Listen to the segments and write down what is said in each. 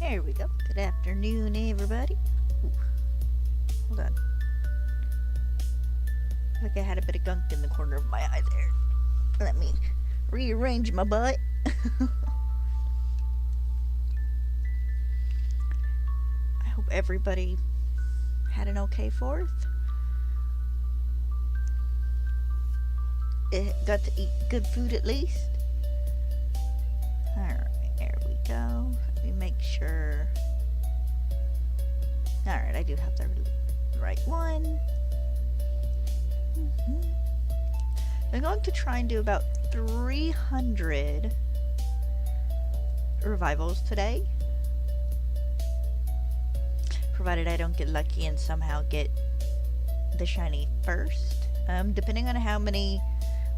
There we go. Good afternoon, everybody. Ooh, hold on. Like I had a bit of gunk in the corner of my eye there. Let me rearrange my butt. I hope everybody had an okay 4th. Got to eat good food at least. Alright, there we go. Let me make sure. Alright, I do have the right one. I'm going to try and do about 300 revivals today. Provided I don't get lucky and somehow get the shiny first. Depending on how many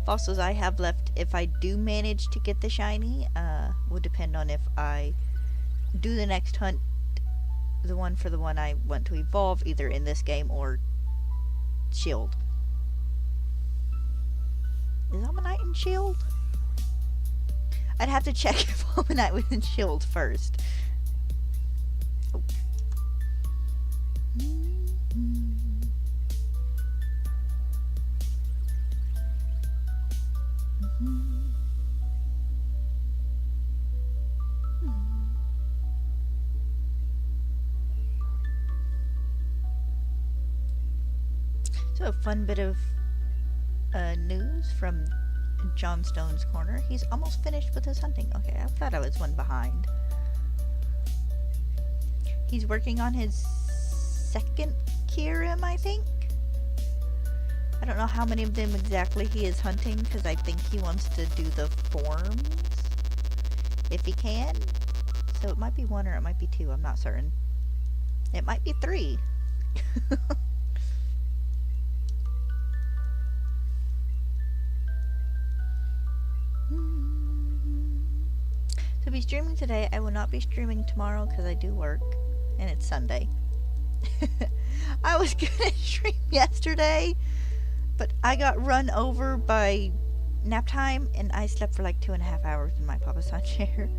fossils I have left, if I do manage to get the shiny, will depend on if I do the next hunt, the one for the one I want to evolve, either in this game or Shield. Is Omanyte in Shield? I'd have to check if Omanyte was in Shield first. Oh. So a fun bit of news from John Stone's corner. He's almost finished with his hunting. Okay, I thought I was one behind. He's working on his second Kirim, I think. I don't know how many of them exactly he is hunting, because I think he wants to do the forms, if he can. So it might be 1 or it might be 2, I'm not certain. It might be 3. To be streaming today, I will not be streaming tomorrow because I do work, and it's Sunday. I was gonna stream yesterday, but I got run over by nap time, and I slept for like 2.5 hours in my Papa-san chair.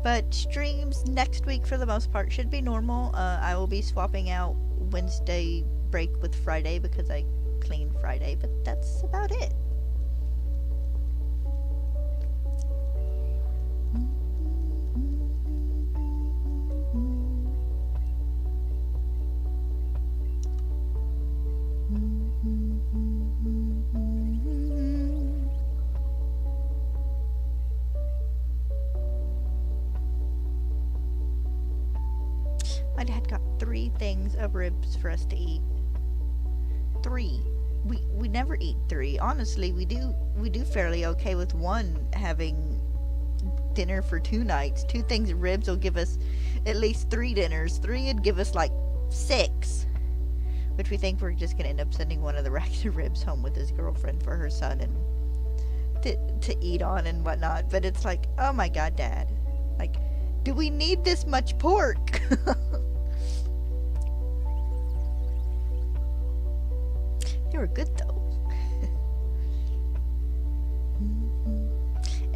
But streams next week, for the most part, should be normal. I will be swapping out Wednesday break with Friday because I cleaned Friday, but that's about it. My dad got 3 things of ribs for us to eat. 3. We never eat 3. Honestly, we do fairly okay with 1 having dinner for 2 nights. 2 things of ribs will give us at least 3 dinners. 3 would give us like 6. Which we think we're just gonna end up sending one of the racks of ribs home with his girlfriend for her son and to eat on and whatnot. But it's like, oh my god, Dad. Like, do we need this much pork? They were good though.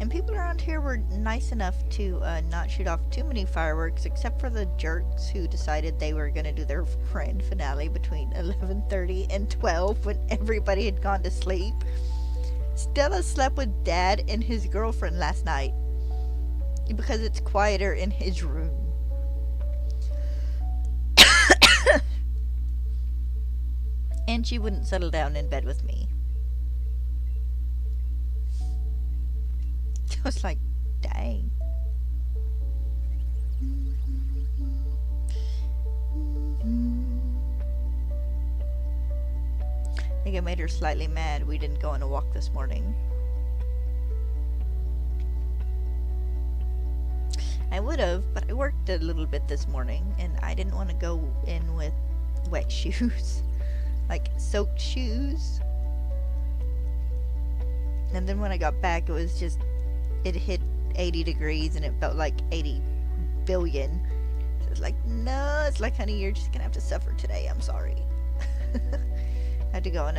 And people around here were nice enough to not shoot off too many fireworks, except for the jerks who decided they were going to do their grand finale between 11:30 and 12 when everybody had gone to sleep. Stella slept with Dad and his girlfriend last night because it's quieter in his room. And she wouldn't settle down in bed with me. I was like, dang. I think I made her slightly mad we didn't go on a walk this morning. I would have, but I worked a little bit this morning, and I didn't want to go in with wet shoes. Like, soaked shoes. And then when I got back, it hit 80 degrees, and it felt like 80 billion. So it's like, no, it's like, honey, you're just gonna have to suffer today, I'm sorry. I had to go on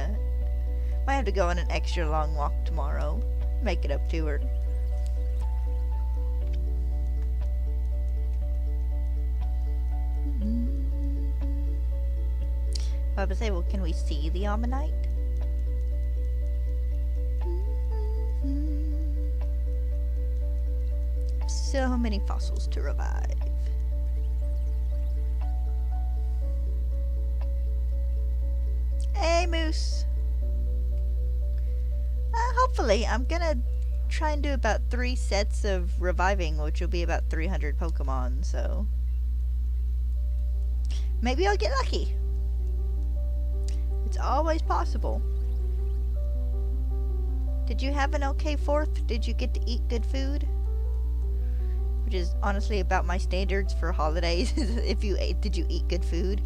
might have to go on an extra long walk tomorrow. Make it up to her. I would say, well, can we see the Omanyte? So many fossils to revive. Hey, Moose. Hopefully, I'm gonna try and do about 3 sets of reviving, which will be about 300 Pokemon, so maybe I'll get lucky. It's always possible. Did you have an okay 4th? Did you get to eat good food? Which is honestly about my standards for holidays. If you ate, did you eat good food?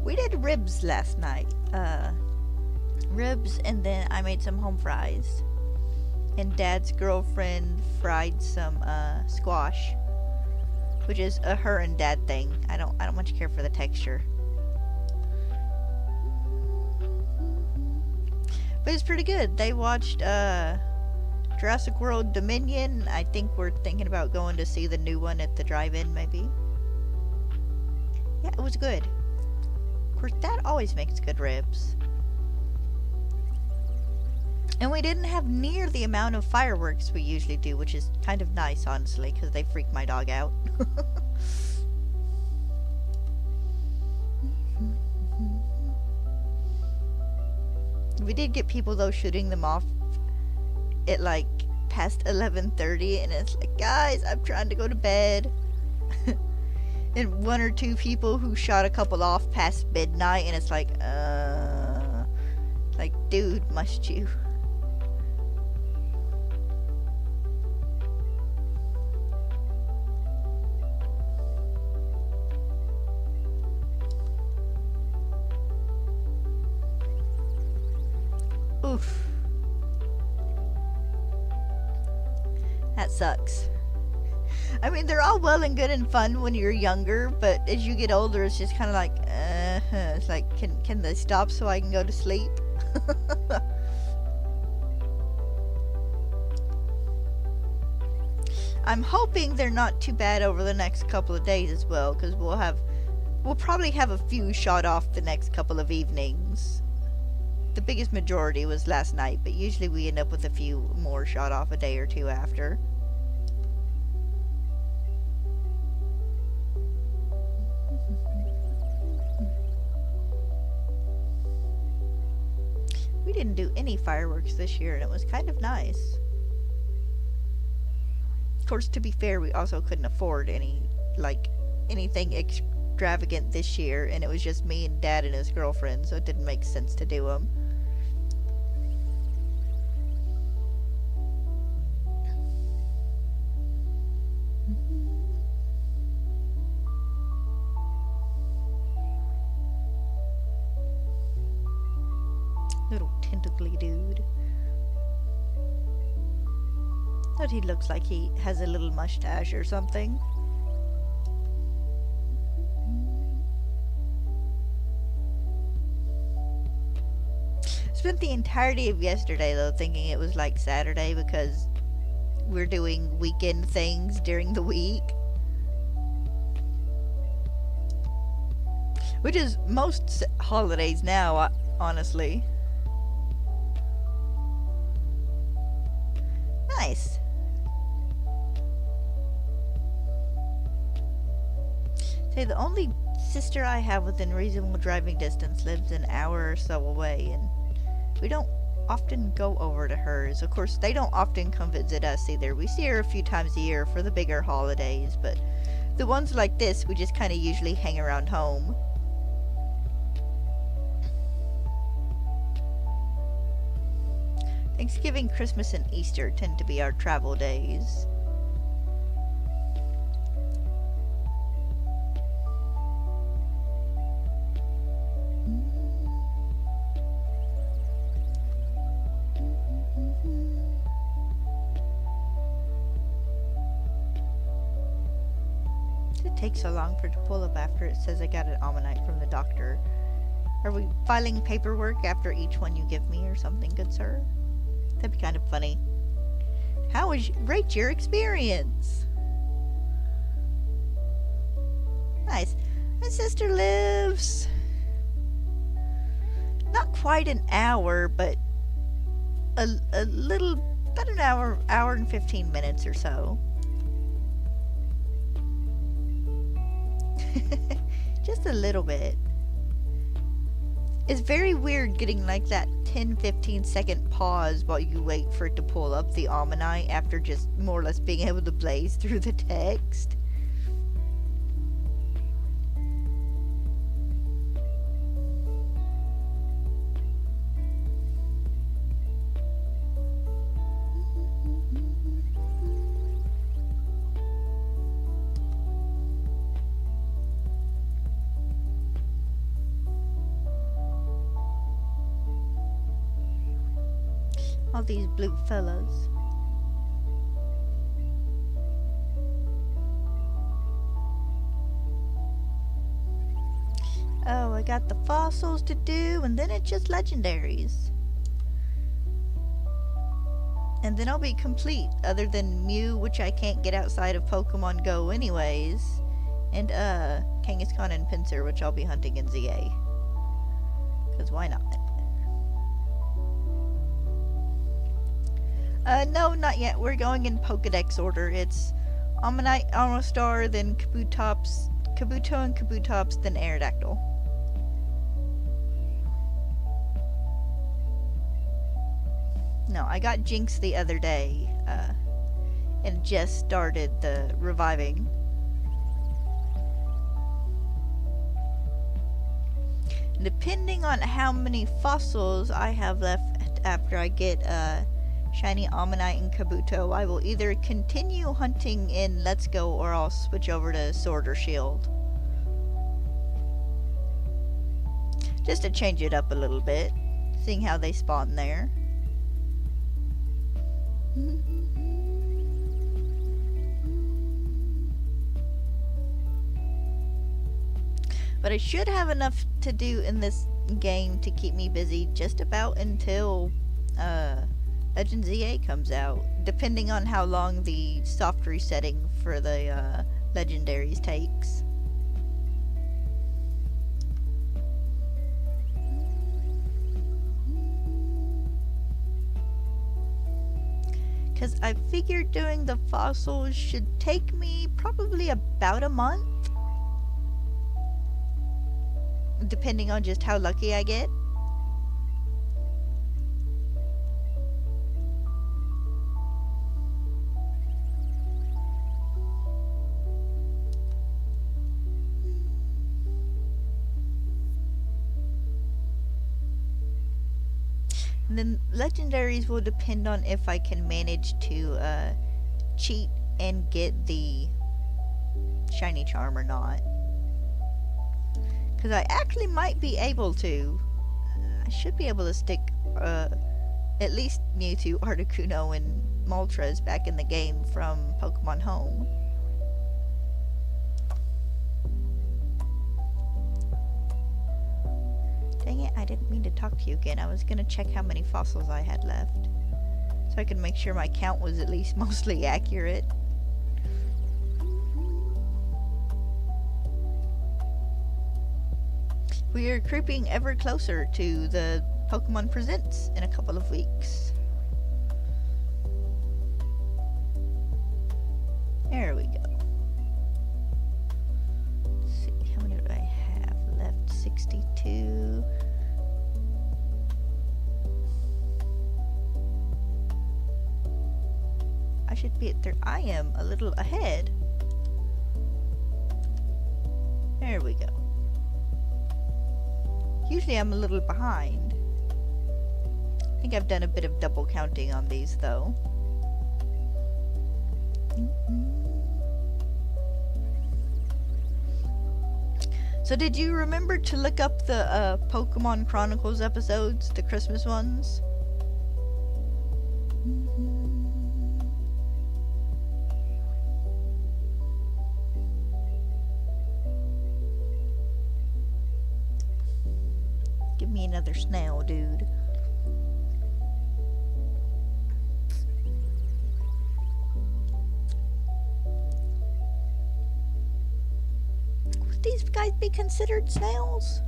We did ribs last night. Ribs, and then I made some home fries. And Dad's girlfriend fried some squash, which is a her and Dad thing. I don't much care for the texture, but it's pretty good. They watched Jurassic World Dominion. I think we're thinking about going to see the new one at the drive-in, maybe. Yeah, it was good. Of course, Dad always makes good ribs. And we didn't have near the amount of fireworks we usually do, which is kind of nice, honestly, because they freak my dog out. We did get people, though, shooting them off at, like, past 11:30, and it's like, guys, I'm trying to go to bed. And 1 or 2 people who shot a couple off past midnight, and it's like, dude, must you? Oof. That sucks. I mean, they're all well and good and fun when you're younger, but as you get older, it's just kind of like, it's like, can they stop so I can go to sleep? I'm hoping they're not too bad over the next couple of days as well, because we'll probably have a few shot off the next couple of evenings. The biggest majority was last night, but usually we end up with a few more shot off a day or two after. We didn't do any fireworks this year, and it was kind of nice. Of course, to be fair, we also couldn't afford anything extravagant this year, and it was just me and Dad and his girlfriend, so it didn't make sense to do them. Little tentacly dude. But he looks like he has a little mustache or something. Spent the entirety of yesterday, though, thinking it was like Saturday because we're doing weekend things during the week. Which is most holidays now, honestly. Nice. Say, the only sister I have within reasonable driving distance lives an hour or so away, and we don't often go over to hers. Of course, they don't often come visit us either. We see her a few times a year for the bigger holidays, but the ones like this, we just kind of usually hang around home. Thanksgiving, Christmas, and Easter tend to be our travel days. take so long for it to pull up after it says I got an Omanyte from the doctor? Are we filing paperwork after each one you give me or something, good sir? That'd be kind of funny. How was rate your experience? Nice. My sister lives not quite an hour, but a little, about an hour and 15 minutes or so. Just a little bit. It's very weird getting like that 10-15 second pause while you wait for it to pull up the Omanyte after just more or less being able to blaze through the text. All these blue fellas. Oh, I got the fossils to do, and then it's just legendaries. And then I'll be complete, other than Mew, which I can't get outside of Pokemon Go anyways. And, Kangaskhan and Pinsir, which I'll be hunting in ZA. Because why not? No, not yet. We're going in Pokedex order. It's Omanyte, Almastar, then Kabuto and Kabutops, then Aerodactyl. No, I got Jinx the other day, and just started the reviving. Depending on how many fossils I have left after I get, Shiny Omanyte and Kabuto, I will either continue hunting in Let's Go or I'll switch over to Sword or Shield. Just to change it up a little bit, seeing how they spawn there. But I should have enough to do in this game to keep me busy just about until, Legend ZA comes out, depending on how long the soft resetting for the legendaries takes. Because I figured doing the fossils should take me probably about a month, depending on just how lucky I get. And then legendaries will depend on if I can manage to cheat and get the shiny charm or not. Because I actually might be able to. I should be able to stick at least Mewtwo, Articuno, and Moltres back in the game from Pokemon Home. Dang it, I didn't mean to talk to you again. I was gonna check how many fossils I had left, so I could make sure my count was at least mostly accurate. We are creeping ever closer to the Pokemon Presents in a couple of weeks. There we go. Let's see, how many do I have left? 62. I should be at 30. I am a little ahead. There we go. Usually I'm a little behind. I think I've done a bit of double counting on these though. So did you remember to look up the Pokemon Chronicles episodes, the Christmas ones? Give me another snail, dude. Would these guys be considered snails?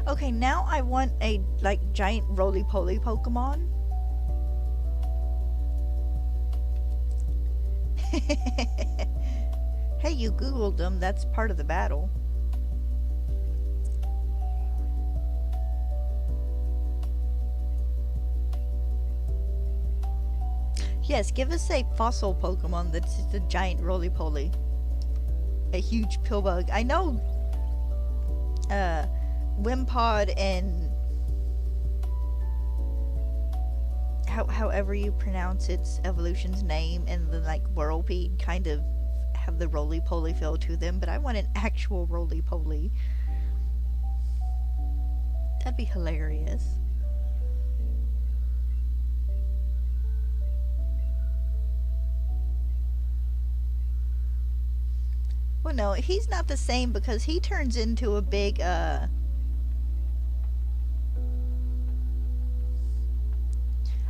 Okay, now I want a, like, giant roly-poly Pokemon. Hey, you Googled them. That's part of the battle. Yes, give us a fossil Pokemon that's just a giant roly-poly. A huge pillbug. I know, Wimpod and however you pronounce its evolution's name, and the, like, Whirlpeed kind of have the roly-poly feel to them, but I want an actual roly-poly. That'd be hilarious. Well, no, he's not the same because he turns into a big,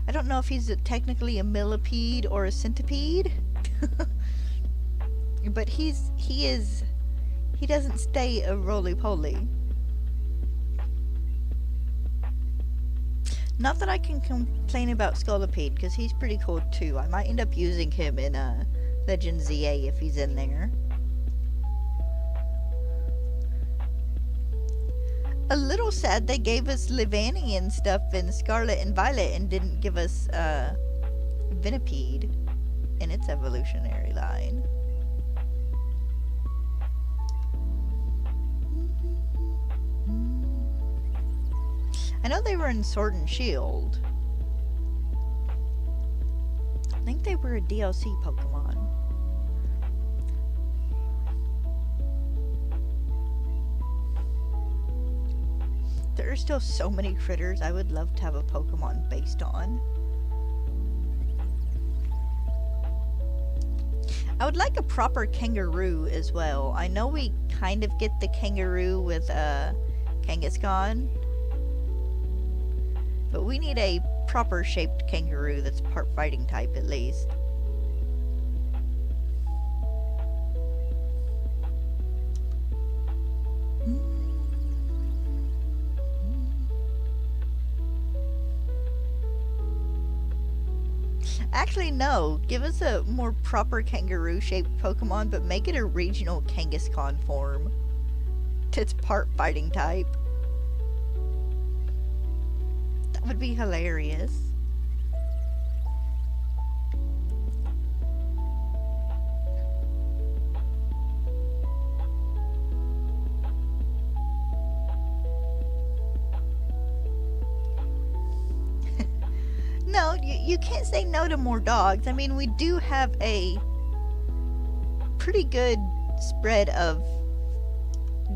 I don't know if he's technically a millipede or a centipede. But he doesn't stay a roly-poly. Not that I can complain about Scolipede, because he's pretty cool too. I might end up using him in Legend ZA if he's in there. A little sad they gave us Livanian stuff in Scarlet and Violet and didn't give us Venipede in its evolutionary line. I know they were in Sword and Shield. I think they were a DLC Pokemon. There are still so many critters I would love to have a Pokemon based on. I would like a proper kangaroo as well. I know we kind of get the kangaroo with Kangaskhan, but we need a proper shaped kangaroo that's part fighting type at least. Actually, no. Give us a more proper kangaroo-shaped Pokemon, but make it a regional Kangaskhan form. It's part fighting type. That would be hilarious. No, you can't say no to more dogs. I mean, we do have a pretty good spread of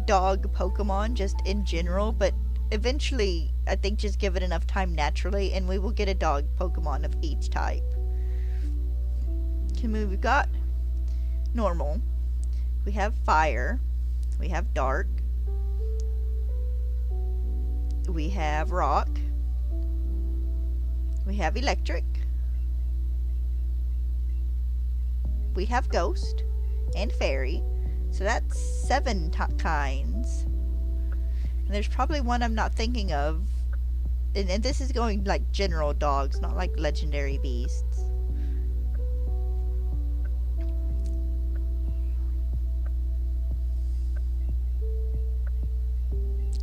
dog Pokemon just in general, but eventually I think just give it enough time naturally and we will get a dog Pokemon of each type. Okay, we've got normal, we have fire, we have dark, we have rock, we have electric, we have ghost, and fairy. So that's 7 kinds. And there's probably one I'm not thinking of. And this is going like general dogs, not like legendary beasts.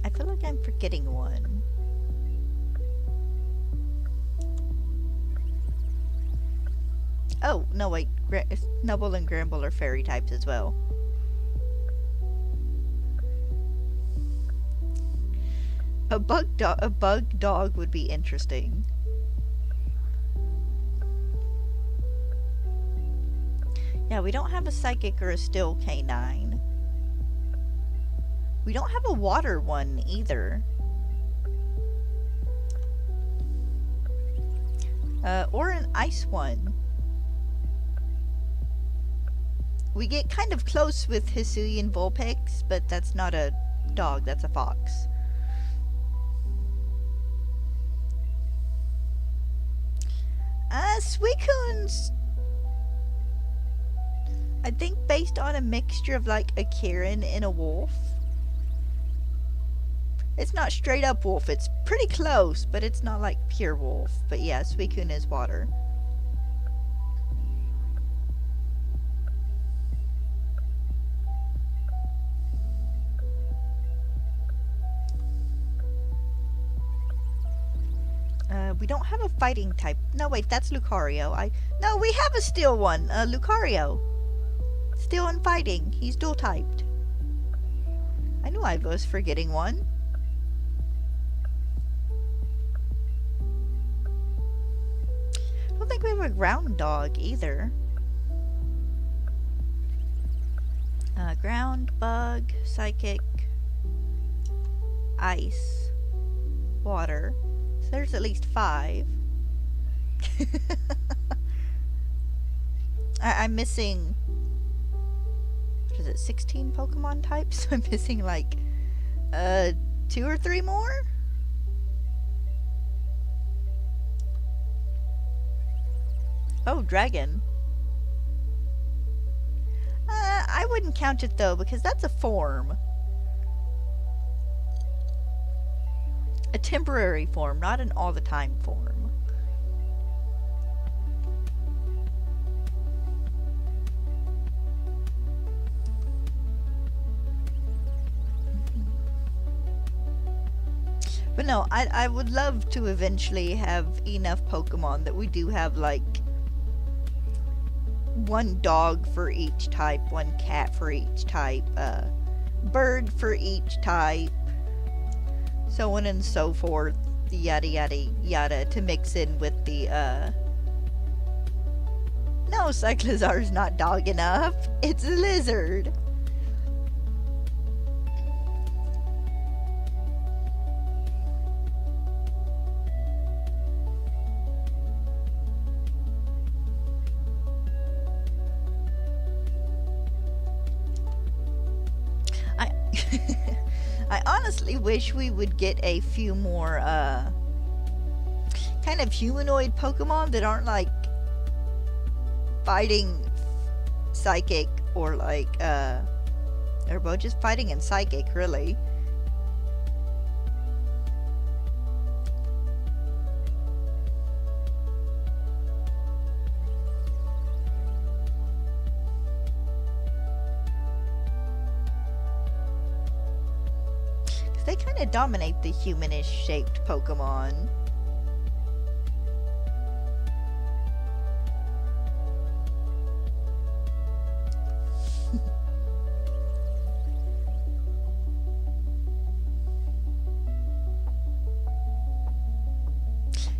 I feel like I'm forgetting one. Oh, no wait, Snubbull and Gramble are fairy types as well. A bug dog would be interesting. Yeah, we don't have a psychic or a still canine. We don't have a water one either. Or an ice one. We get kind of close with Hisuian Vulpix, but that's not a dog, that's a fox. Suicune's, I think, based on a mixture of like a Kirin and a wolf. It's not straight up wolf, it's pretty close, but it's not like pure wolf. But yeah, Suicune is water. We don't have a fighting type. No, wait, that's Lucario. No, we have a steel one. Lucario. Steel and fighting. He's dual typed. I knew I was forgetting one. I don't think we have a ground dog either. Ground, bug, psychic, ice, water. So there's at least 5. I'm missing, what is it, 16 Pokemon types? I'm missing like 2 or 3 more? Oh, dragon. I wouldn't count it though, because that's a form. A temporary form, not an all-the-time form. But no, I would love to eventually have enough Pokemon that we do have like one dog for each type, one cat for each type, bird for each type, so on and so forth, yada yada yada, to mix in with the, no, Cyclizar's not dog enough, it's a lizard. I honestly wish we would get a few more, kind of humanoid Pokemon that aren't like fighting psychic or like, or both just fighting and psychic, really. They kind of dominate the humanish shaped Pokemon.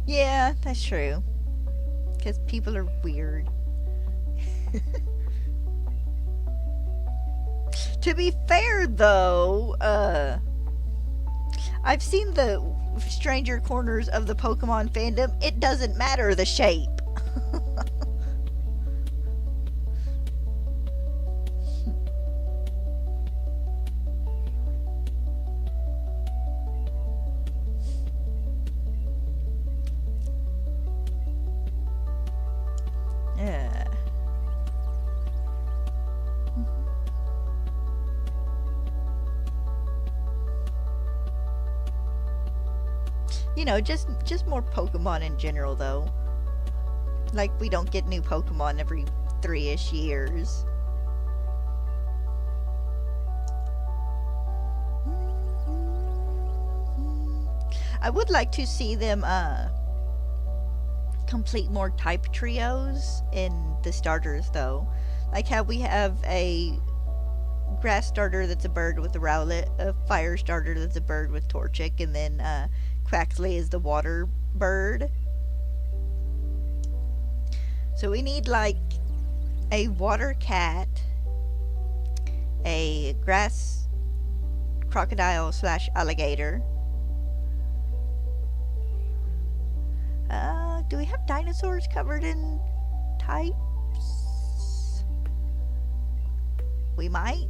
Yeah, that's true. Because people are weird. To be fair, though, I've seen the stranger corners of the Pokemon fandom. It doesn't matter the shape. Yeah. You know, just more Pokemon in general, though. Like, we don't get new Pokemon every 3-ish years. I would like to see them, complete more type trios in the starters, though. Like how we have a grass starter that's a bird with a Rowlet, a fire starter that's a bird with Torchic, and then, Quaxley is the water bird. So we need like a water cat, a grass crocodile / alligator. Do we have dinosaurs covered in types? We might.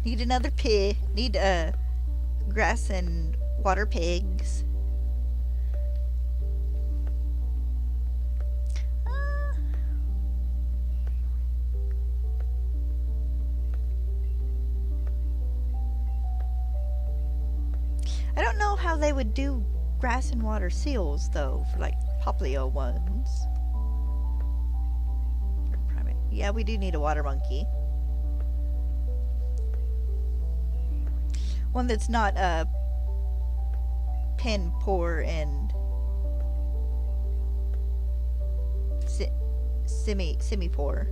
Need another pig. Need grass and water pigs. I don't know how they would do grass and water seals though, for like Poplio ones. Yeah, we do need a water monkey. One that's not pen poor and semi poor.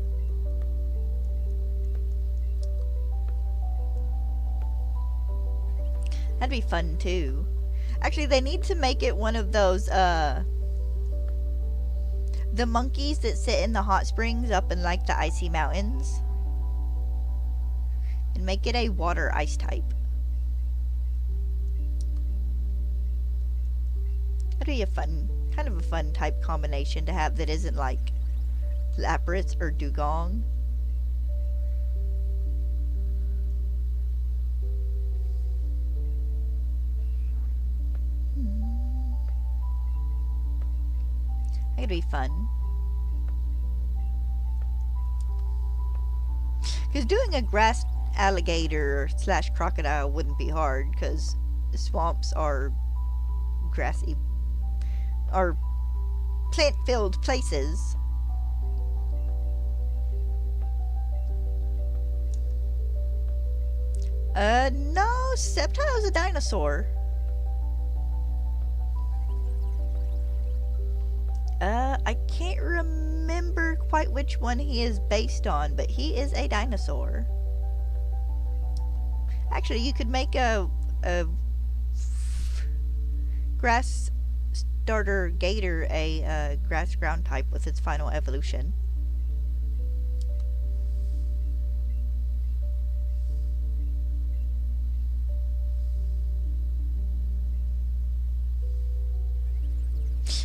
That'd be fun too. Actually, they need to make it one of those the monkeys that sit in the hot springs up in like the icy mountains, and make it a water ice type. That'd be a fun, kind of a fun type combination to have that isn't like Lapras or Dugong. That'd be fun. Because doing a grass alligator / crocodile wouldn't be hard, because swamps are grassy, are plant-filled places. No, Sceptile's a dinosaur. I can't remember quite which one he is based on, but he is a dinosaur. Actually, you could make a grass starter gator a grass ground type with its final evolution.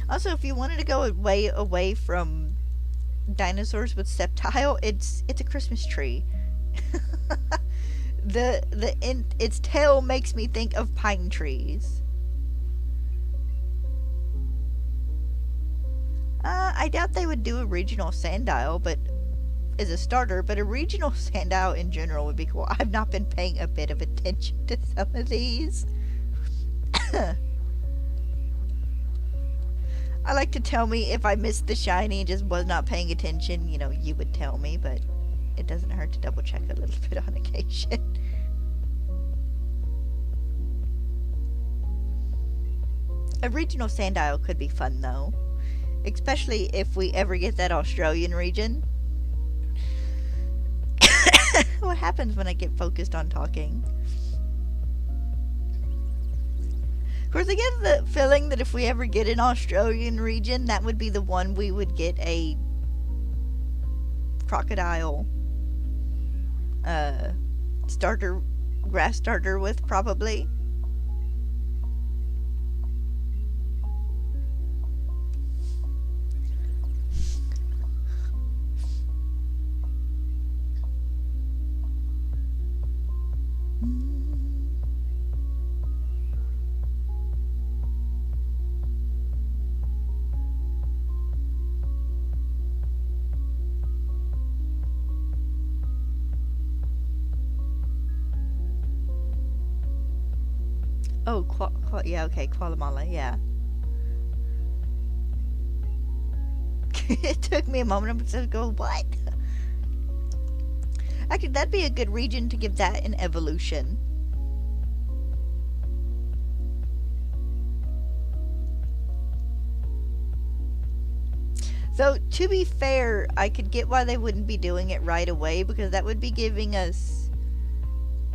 Also, if you wanted to go way away from dinosaurs with Sceptile, it's a Christmas tree. Its tail makes me think of pine trees. I doubt they would do a regional Sandile, but as a starter, but a regional Sandile in general would be cool. I've not been paying a bit of attention to some of these. I like to tell me if I missed the shiny and just was not paying attention, you know, you would tell me, but it doesn't hurt to double check a little bit on occasion. A regional Sandile could be fun though, especially if we ever get that Australian region. What happens when I get focused on talking? Of course, I get the feeling that if we ever get an Australian region, that would be the one we would get a crocodile starter, grass starter with, probably. Oh, yeah, okay, Kualamala, yeah. It took me a moment to go, what? Actually, that'd be a good region to give that an evolution. Though, to be fair, I could get why they wouldn't be doing it right away, because that would be giving us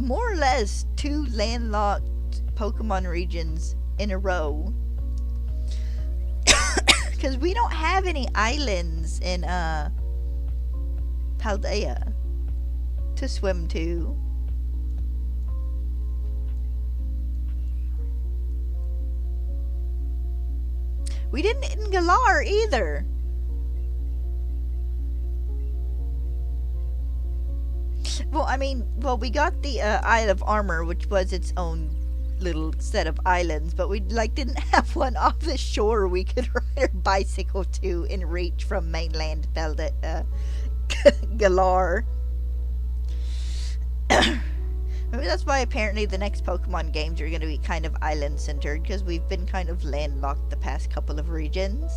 more or less 2 landlocked Pokemon regions in a row. Because we don't have any islands in Paldea to swim to. We didn't in Galar either. Well, I mean, we got the Isle of Armor, which was its own little set of islands, but we didn't have one off the shore we could ride our bicycle to in reach from mainland Galar. Maybe that's why apparently the next Pokemon games are going to be kind of island centered, because we've been kind of landlocked the past couple of regions.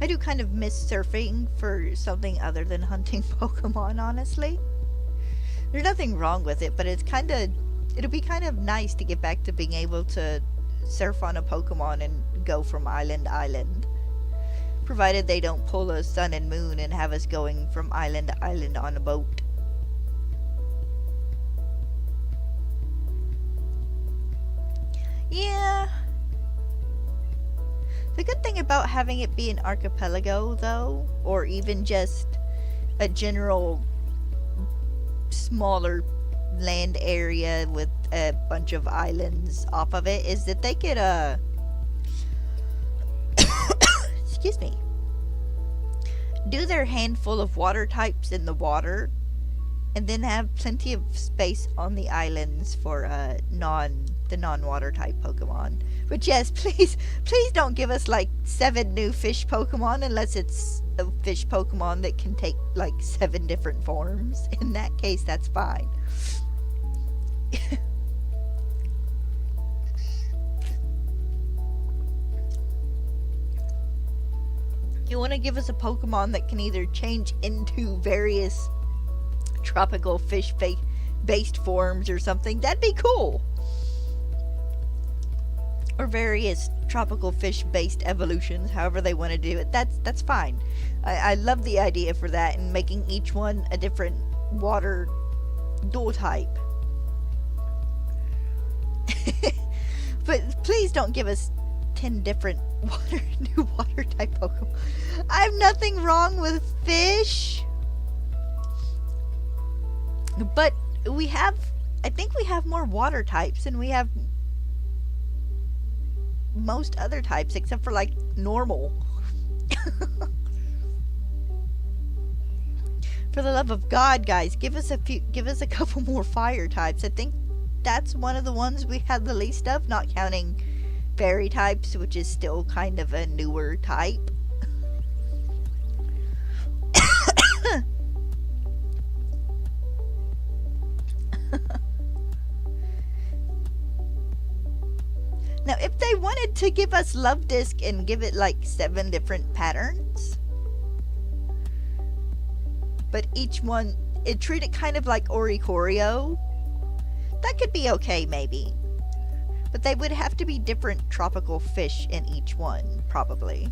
I do kind of miss surfing for something other than hunting Pokemon, honestly. There's nothing wrong with it, but it'll be kind of nice to get back to being able to surf on a Pokemon and go from island to island. Provided they don't pull a Sun and Moon and have us going from island to island on a boat. Yeah. The good thing about having it be an archipelago, though, or even just a general smaller land area with a bunch of islands off of it, is that they could, excuse me, do their handful of water types in the water, and then have plenty of space on the islands for, the non-water type Pokemon. But yes, please don't give us 7 new fish Pokemon unless it's a fish Pokemon that can take 7 different forms. In that case, that's fine. You want to give us a Pokemon that can either change into various tropical fish based forms or something, that'd be cool. Or various tropical fish-based evolutions, however they want to do it. That's fine. I love the idea for that, and making each one a different water dual type. But please don't give us 10 different new water type Pokemon. I have nothing wrong with fish, but I think we have more water types than we have most other types, except for normal. For the love of God, guys, give us a couple more fire types. I think that's one of the ones we had the least of, not counting fairy types, which is still kind of a newer type. Now, if they wanted to give us Love Disc and give it 7 different patterns, but each one, treat it kind of like Oricorio, that could be okay, maybe. But they would have to be different tropical fish in each one, probably.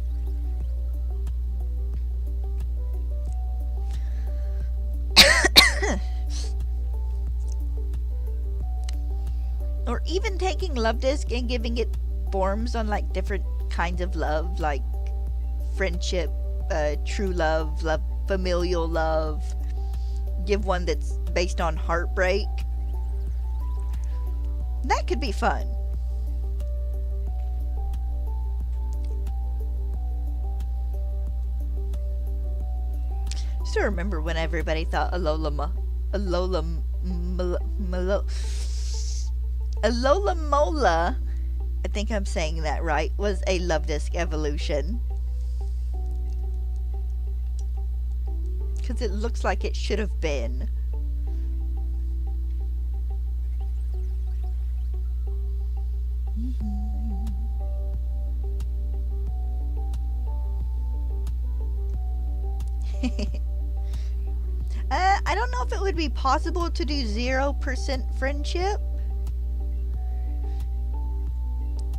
Or even taking Love Disc and giving it forms on different kinds of love, like friendship, true love, familial love. Give one that's based on heartbreak. That could be fun. Still remember when everybody thought Alola Mola, I think I'm saying that right, was a Love Disc evolution. Because it looks like it should have been. I don't know if it would be possible to do 0% friendship.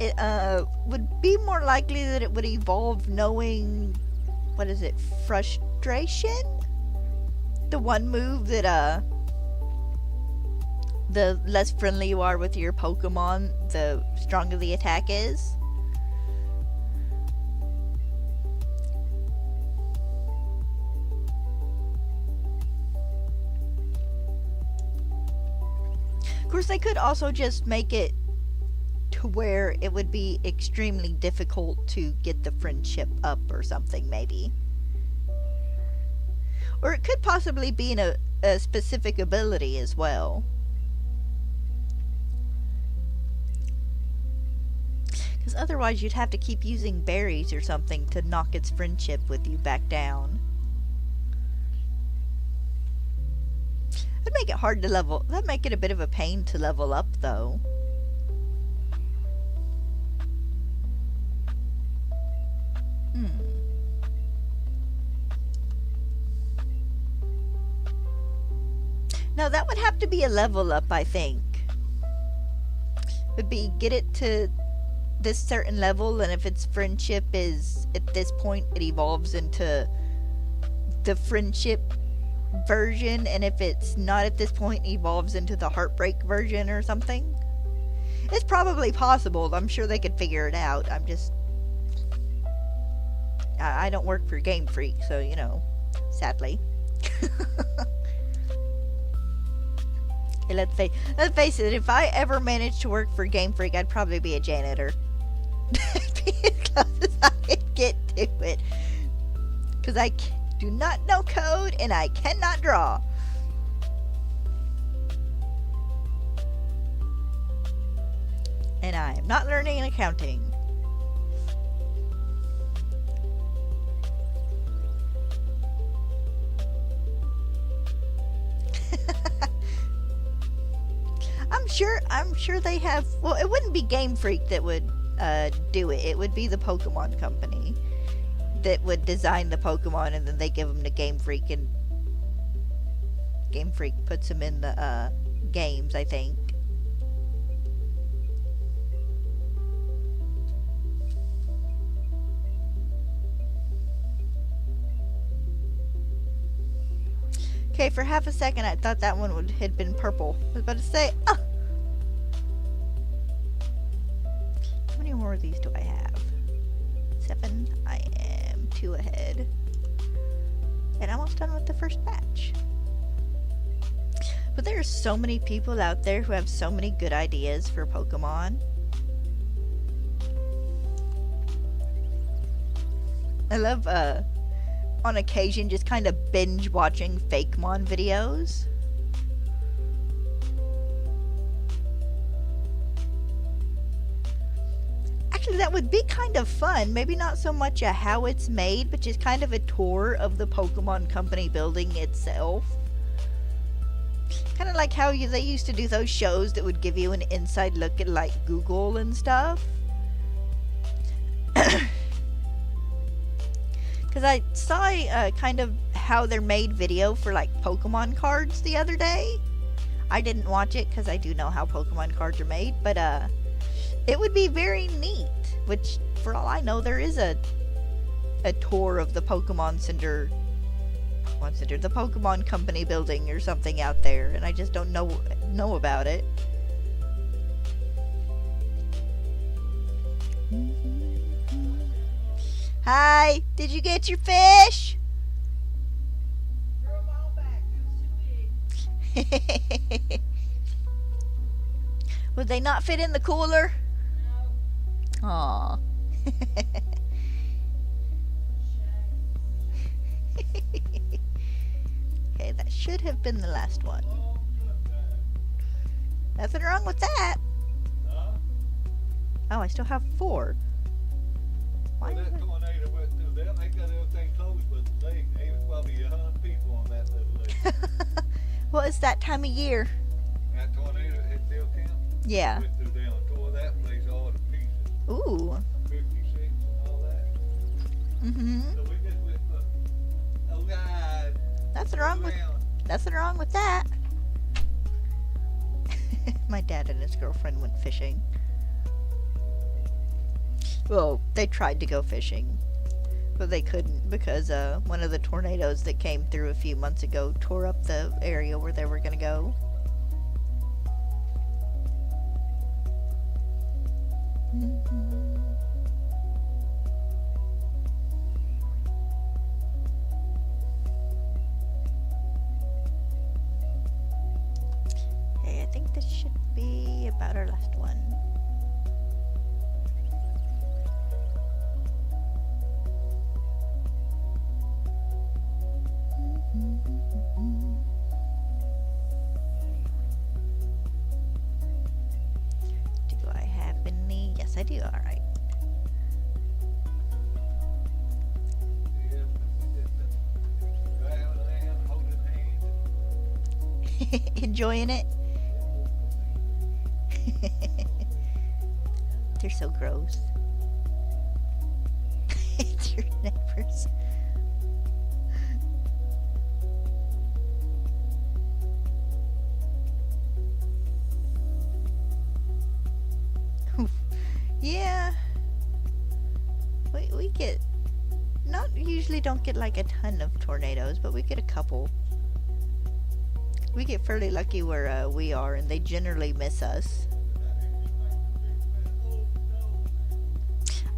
It would be more likely that it would evolve knowing, what is it, frustration? The one move that the less friendly you are with your Pokemon, the stronger the attack is. course, they could also just make it to where it would be extremely difficult to get the friendship up or something, maybe. Or it could possibly be in a specific ability as well. Because otherwise you'd have to keep using berries or something to knock its friendship with you back down. That'd make it hard to level. That'd make it a bit of a pain to level up, though. No, that would have to be a level up, I think. Would be get it to this certain level, and if its friendship is at this point, it evolves into the friendship version, and if it's not at this point, it evolves into the heartbreak version or something. It's probably possible. I'm sure they could figure it out. I'm just... I don't work for Game Freak, so, you know, sadly. Hey, let's face it, if I ever managed to work for Game Freak, I'd probably be a janitor. Be as close as I could get to it. Because I do not know code, and I cannot draw. And I am not learning accounting. I'm sure they have. Well, it wouldn't be Game Freak that would do it. It would be the Pokemon Company that would design the Pokemon, and then they give them to Game Freak, and Game Freak puts them in the games, I think. Okay, for half a second I thought that one had been purple. I was about to say, ah! How many more of these do I have? 7. I am 2 ahead. And almost done with the first batch. But there are so many people out there who have so many good ideas for Pokemon. I love, on occasion, just kind of binge watching Fakemon videos. Actually, that would be kind of fun. Maybe not so much a how it's made, but just kind of a tour of the Pokemon Company building itself. Kind of like how they used to do those shows that would give you an inside look at, like, Google and stuff. Because I saw kind of how they're made video for, like, Pokemon cards the other day. I didn't watch it because I do know how Pokemon cards are made, but it would be very neat. Which, for all I know, there is a tour of the Pokemon Center, the Pokemon Company building or something out there, and I just don't know about it. Hi, did you get your fish? Would they not fit in the cooler? No. Aw. Okay, that should have been the last one. Nothing wrong with that. Oh, I still have 4. Why well, that tornado went through there. They got everything closed, but there was probably 100 people on that little lake. Well, it's that time of year. That tornado hit Bill Camp? Yeah. Went through there and tore that place all to pieces. Ooh. 56 and all that. Mm-hmm. So we just went for a ride. Nothing wrong with that. My dad and his girlfriend went fishing. Well, they tried to go fishing, but they couldn't because one of the tornadoes that came through a few months ago tore up the area where they were going to go. Okay, I think this should do? Alright. Yeah, we just driving around, holding hands. Enjoying it? They're so gross. It's your neighbors. Yeah. We get, not usually don't get like a ton of tornadoes, but we get a couple. We get fairly lucky where we are, and they generally miss us.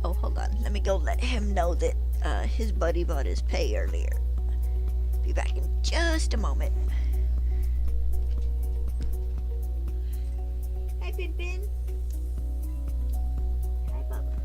Oh, hold on. Let me go let him know that his buddy bought his pay earlier. Be back in just a moment. Hi, Bin Bin. Hi, Bubba.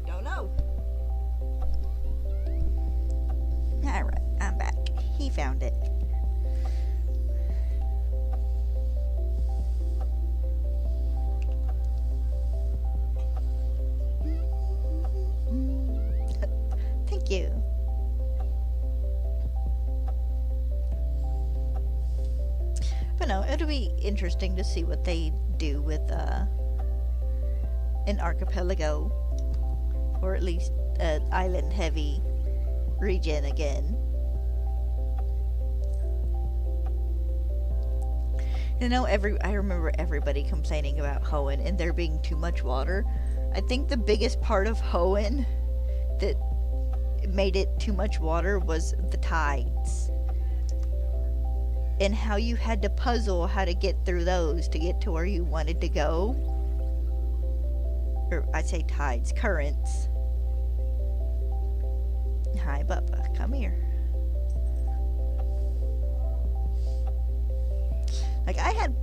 Don't know. Alright, I'm back. He found it. Thank you. But no, it'll be interesting to see what they do with an archipelago, or at least an island heavy region again. You know, I remember everybody complaining about Hoenn and there being too much water. I think the biggest part of Hoenn that made it too much water was the tides. And how you had to puzzle how to get through those to get to where you wanted to go. Or I say tides, currents. Hi, Bubba, come here. Like, I had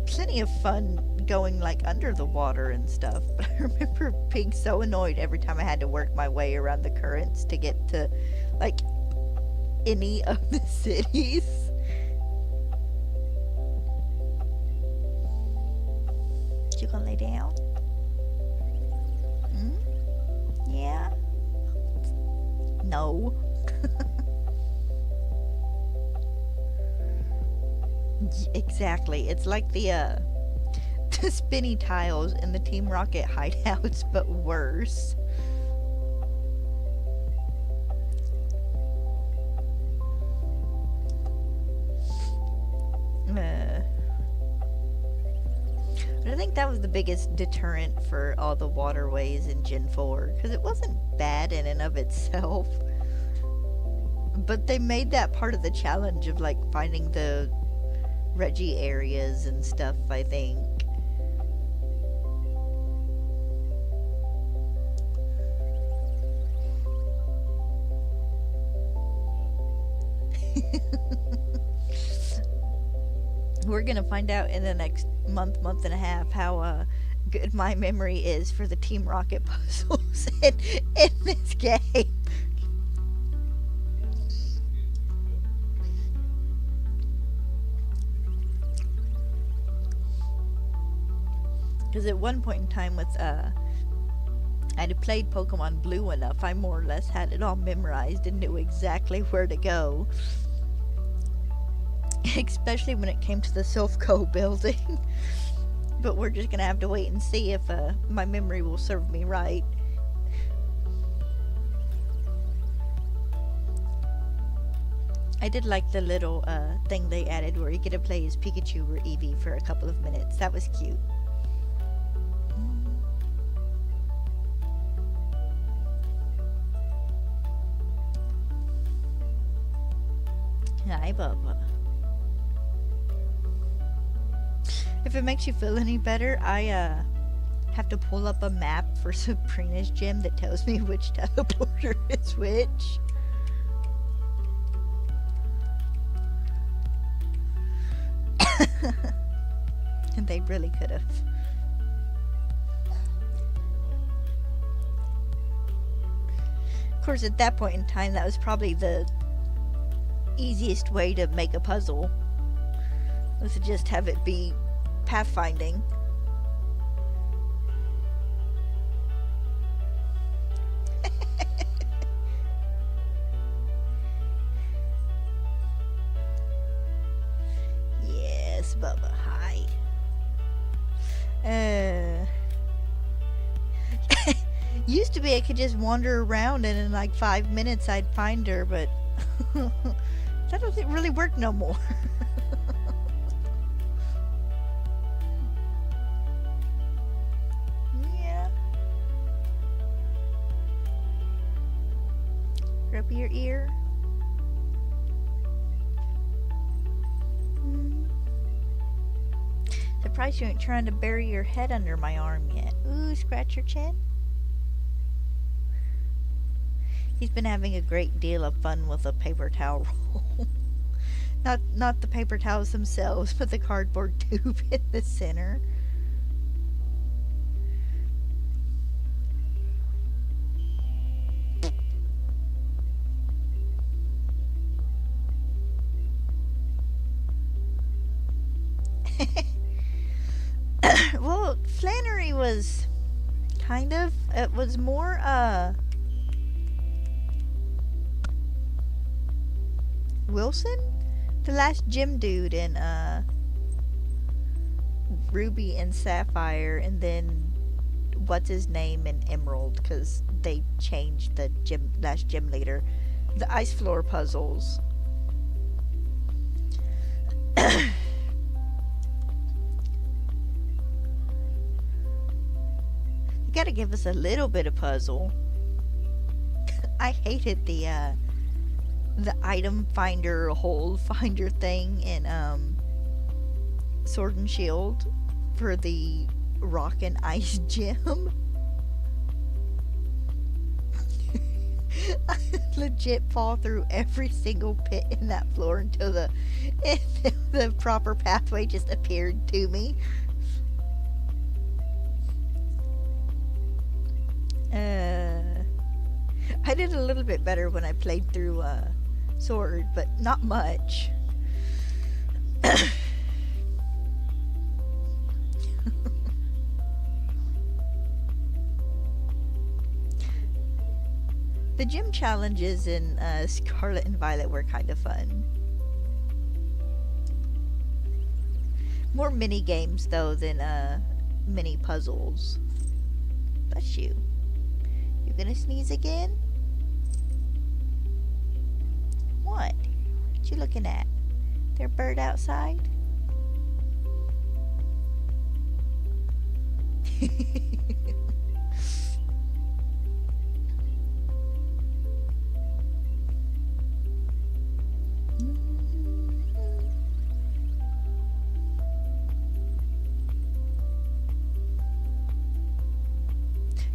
plenty of fun going like under the water and stuff, but I remember being so annoyed every time I had to work my way around the currents to get to like any of the cities. You gonna lay down? Hmm? Yeah? No. Exactly. It's like the spinny tiles in the Team Rocket hideouts, but worse. But I think that was the biggest deterrent for all the waterways in Gen 4, because it wasn't bad in and of itself. But they made that part of the challenge of like finding the Reggie areas and stuff, I think. We're gonna find out in the next month and a half how good my memory is for the Team Rocket puzzles in this game. Because at one point in time with I'd played Pokemon Blue enough, I more or less had it all memorized and knew exactly where to go. Especially when it came to the Silphco building. but we're just gonna have to wait and see if my memory will serve me right. I did like the little thing they added where you get to play as Pikachu or Eevee for a couple of minutes. That was cute. Hi, Bubba. If it makes you feel any better, I have to pull up a map for Sabrina's gym that tells me which teleporter is which. And they really could have. Of course, at that point in time, that was probably the easiest way to make a puzzle, was to just have it be pathfinding. Yes, Bubba, hi. Used to be I could just wander around and in like 5 minutes I'd find her, but that doesn't really work no more. Yeah. Rub your ear. Surprised you ain't trying to bury your head under my arm yet. Ooh, scratch your chin. He's been having a great deal of fun with a paper towel roll. Not the paper towels themselves, but the cardboard tube in the center. Well, Flannery was kind of, it was more Wilson, the last gym dude in Ruby and Sapphire, and then what's his name in Emerald, because they changed the last gym leader. The ice floor puzzles. You gotta give us a little bit of puzzle. I hated the item finder, hole finder thing in Sword and Shield for the rock and ice gym. I legit fall through every single pit in that floor until the proper pathway just appeared to me. I did a little bit better when I played through Sword, but not much. The gym challenges in Scarlet and Violet were kind of fun. More mini games though than mini puzzles. Bless you. You gonna sneeze again? What? What you looking at? There a bird outside?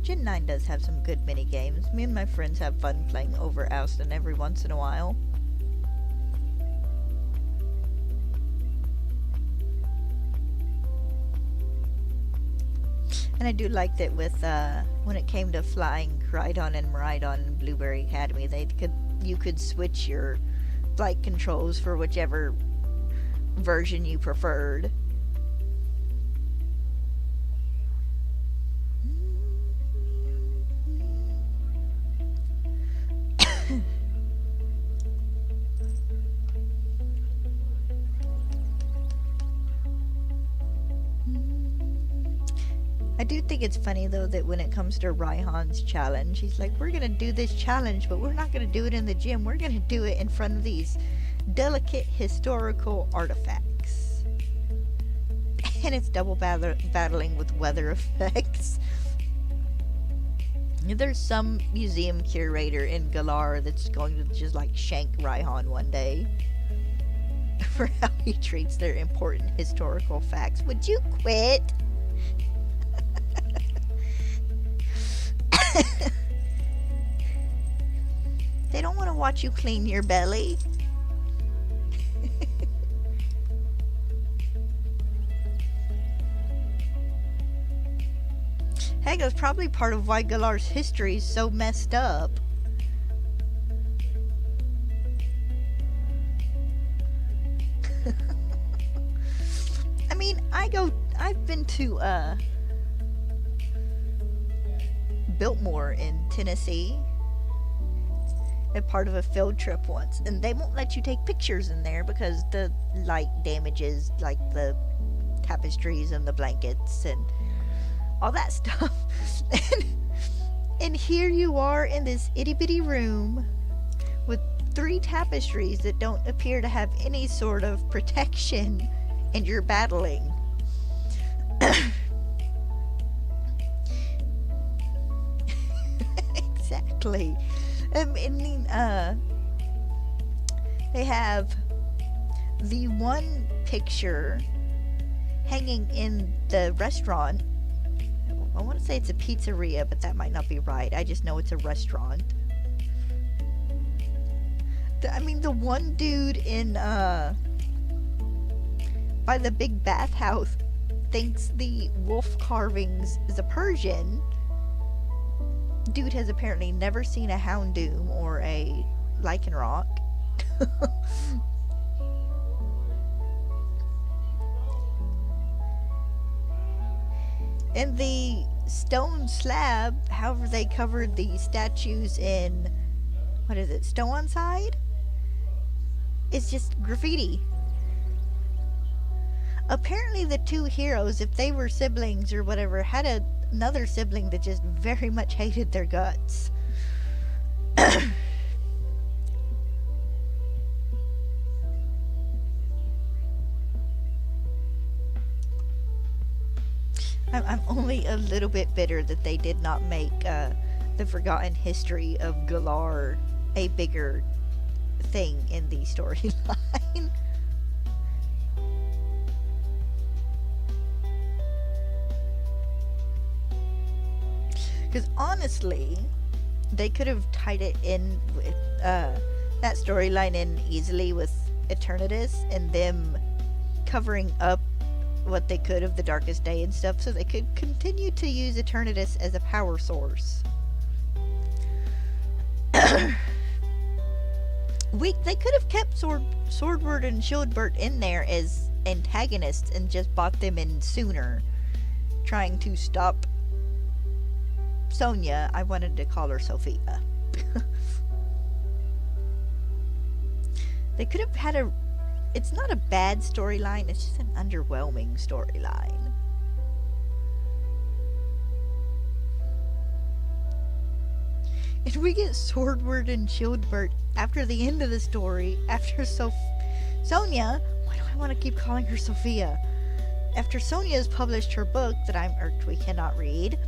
Gen 9 does have some good mini games. Me and my friends have fun playing over Austin every once in a while. And I do like that with when it came to flying Rhydon and Miraidon in Blueberry Academy, you could switch your flight controls for whichever version you preferred. I do think it's funny though that when it comes to Raihan's challenge, he's like, "We're gonna do this challenge, but we're not gonna do it in the gym. We're gonna do it in front of these delicate historical artifacts." And it's double battling with weather effects. There's some museum curator in Galar that's going to just like shank Raihan one day for how he treats their important historical facts. Would you quit? They don't want to watch you clean your belly. Heck, that's probably part of why Galar's history is so messed up. I mean, I've been to Biltmore in Tennessee as part of a field trip once, and they won't let you take pictures in there because the light damages like the tapestries and the blankets and all that stuff. and here you are in this itty bitty room with 3 tapestries that don't appear to have any sort of protection, and you're battling. Exactly. I mean, they have the one picture hanging in the restaurant. I want to say it's a pizzeria, but that might not be right. I just know it's a restaurant. I mean, the one dude in, by the big bathhouse thinks the wolf carvings is a Persian. Dude has apparently never seen a Houndoom or a Lycanroc. And the stone slab, however they covered the statues in, what is it, stone side? It's just graffiti. Apparently the 2 heroes, if they were siblings or whatever, had another sibling that just very much hated their guts. I'm only a little bit bitter that they did not make the forgotten history of Galar a bigger thing in the storyline. Because honestly, they could have tied it in with that storyline in easily with Eternatus and them covering up what they could of the Darkest Day and stuff, so they could continue to use Eternatus as a power source. They could have kept Swordward and Shieldbert in there as antagonists and just brought them in sooner, trying to stop Sonia. I wanted to call her Sophia. They could have had it's not a bad storyline, it's just an underwhelming storyline. And we get Swordward and Shieldbert after the end of the story, after Sonia, why do I want to keep calling her Sophia? After Sonia has published her book that I'm irked we cannot read.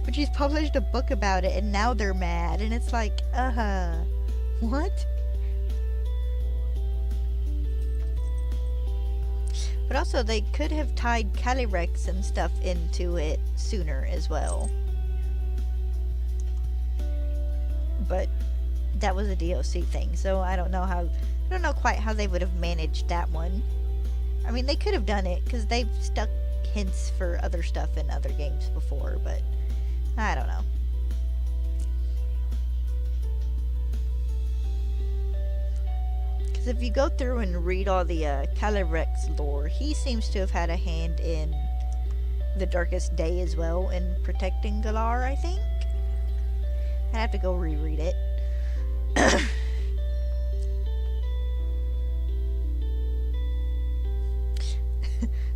But she's published a book about it and now they're mad, and it's like, what? But also, they could have tied Calyrex and stuff into it sooner as well. But that was a DLC thing, so I don't know quite how they would have managed that one. I mean, they could have done it because they've stuck hints for other stuff in other games before, but I don't know. Because if you go through and read all the Calyrex lore, he seems to have had a hand in the Darkest Day as well, in protecting Galar, I think. I'd have to go reread it.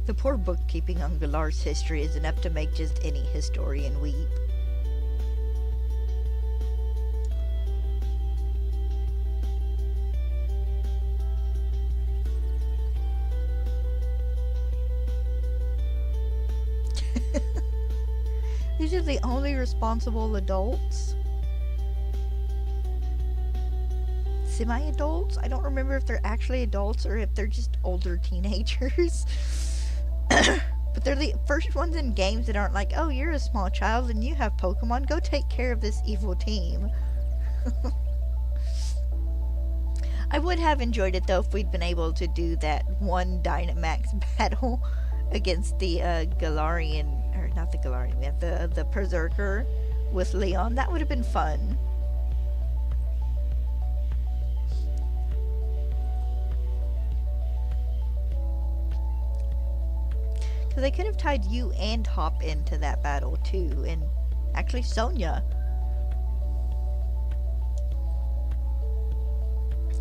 The poor bookkeeping on Galar's history is enough to make just any historian weep. These are the only responsible adults. Semi-adults? I don't remember if they're actually adults or if they're just older teenagers. But they're the first ones in games that aren't like, oh, you're a small child and you have Pokemon, go take care of this evil team. I would have enjoyed it though if we'd been able to do that one Dynamax battle against the Galarian, or not the Galarian, the Berserker with Leon. That would have been fun. Because they could have tied you and Hop into that battle too, and actually Sonya.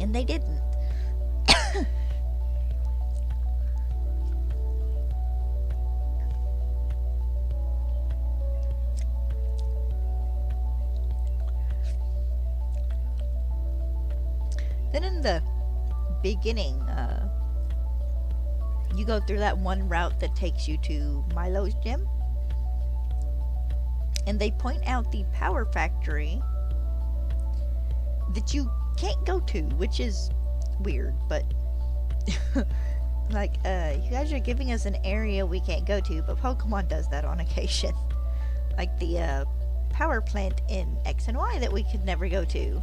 And they didn't. Then in the beginning, you go through that one route that takes you to Milo's gym. And they point out the power factory that you can't go to, which is weird, but like, you guys are giving us an area we can't go to, but Pokemon does that on occasion. Like the power plant in X and Y that we could never go to.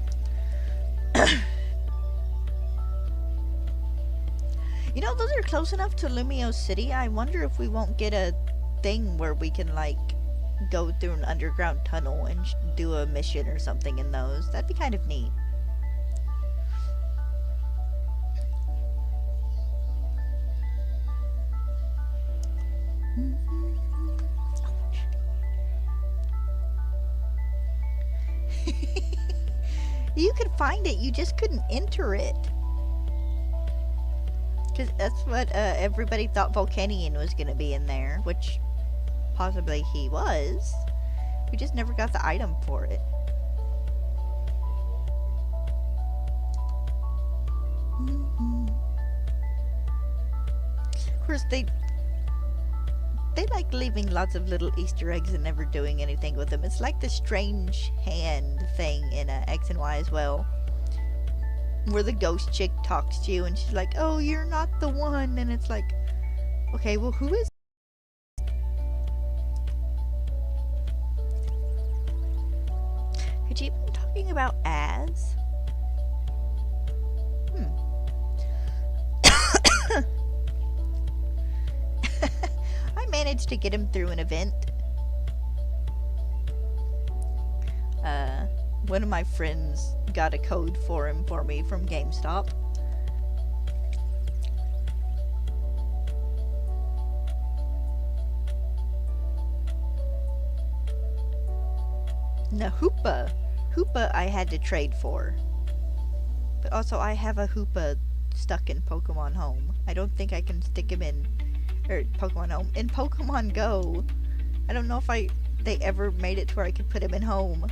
You know, those are close enough to Lumio City. I wonder if we won't get a thing where we can, like, go through an underground tunnel and do a mission or something in those. That'd be kind of neat. You could find it, you just couldn't enter it. Because that's what everybody thought Volcanion was going to be in there, which possibly he was. We just never got the item for it. Of course, they like leaving lots of little Easter eggs and never doing anything with them. It's like the strange hand thing in X and Y as well, where the ghost chick talks to you and she's like, oh, you're not the one, and it's like, okay, well, who is? Could you be talking about Az? I managed to get him through an event. One of my friends got a code for him for me from GameStop. Now Hoopa I had to trade for. But also I have a Hoopa stuck in Pokemon Home. I don't think I can stick him in, or Pokemon Home. In Pokemon Go, I don't know if they ever made it to where I could put him in Home.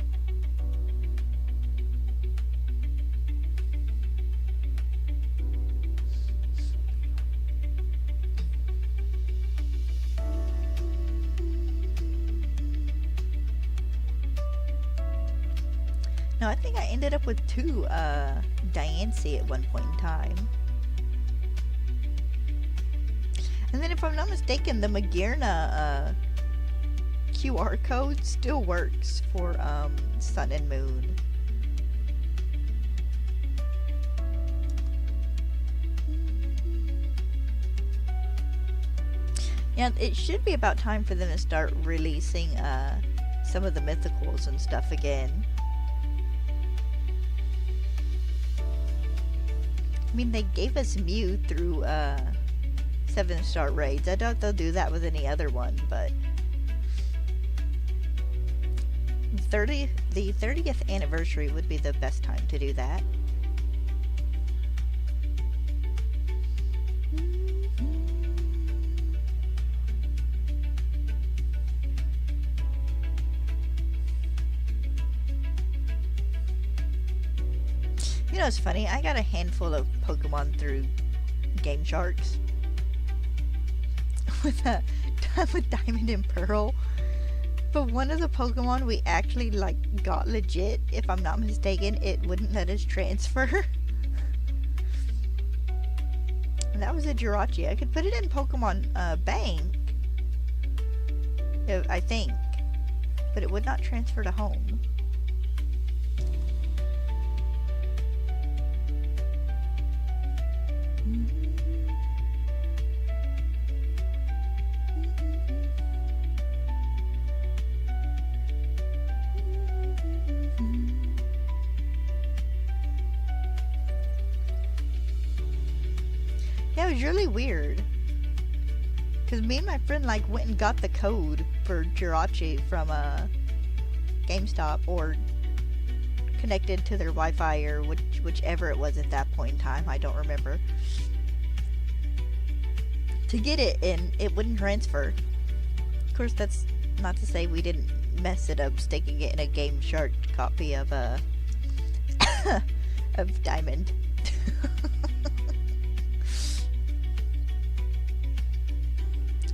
No, I think I ended up with 2 Diancie at one point in time. And then if I'm not mistaken, the Magearna QR code still works for Sun and Moon. Yeah, it should be about time for them to start releasing some of the mythicals and stuff again. I mean, they gave us Mew through 7-star raids. I doubt they'll do that with any other one, but the 30th anniversary would be the best time to do that. You know, it's funny. I got a handful of Pokemon through Game Sharks with with Diamond and Pearl. But one of the Pokemon we actually like got legit. If I'm not mistaken, it wouldn't let us transfer. And that was a Jirachi. I could put it in Pokemon Bank, I think, but it would not transfer to home. Yeah, it was really weird. Because me and my friend like went and got the code for Jirachi from GameStop, or connected to their Wi-Fi, or whichever it was at that point in time. I don't remember. To get it, and it wouldn't transfer. Of course, that's not to say we didn't mess it up sticking it in a Game Shark copy of of Diamond.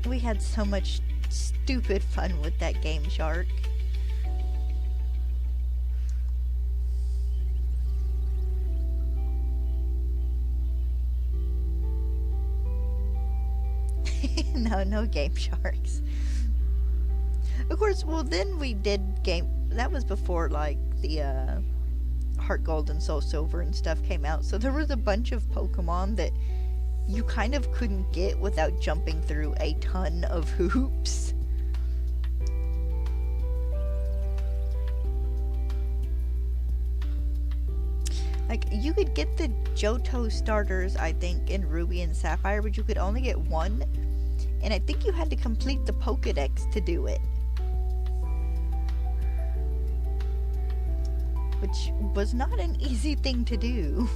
We had so much stupid fun with that Game Shark. No Game Sharks. Of course, well then we did that was before like the Heart Gold and Soul Silver and stuff came out, so there was a bunch of Pokemon that you kind of couldn't get without jumping through a ton of hoops. Like, you could get the Johto starters, I think, in Ruby and Sapphire, but you could only get one, and I think you had to complete the Pokedex to do it. Which was not an easy thing to do.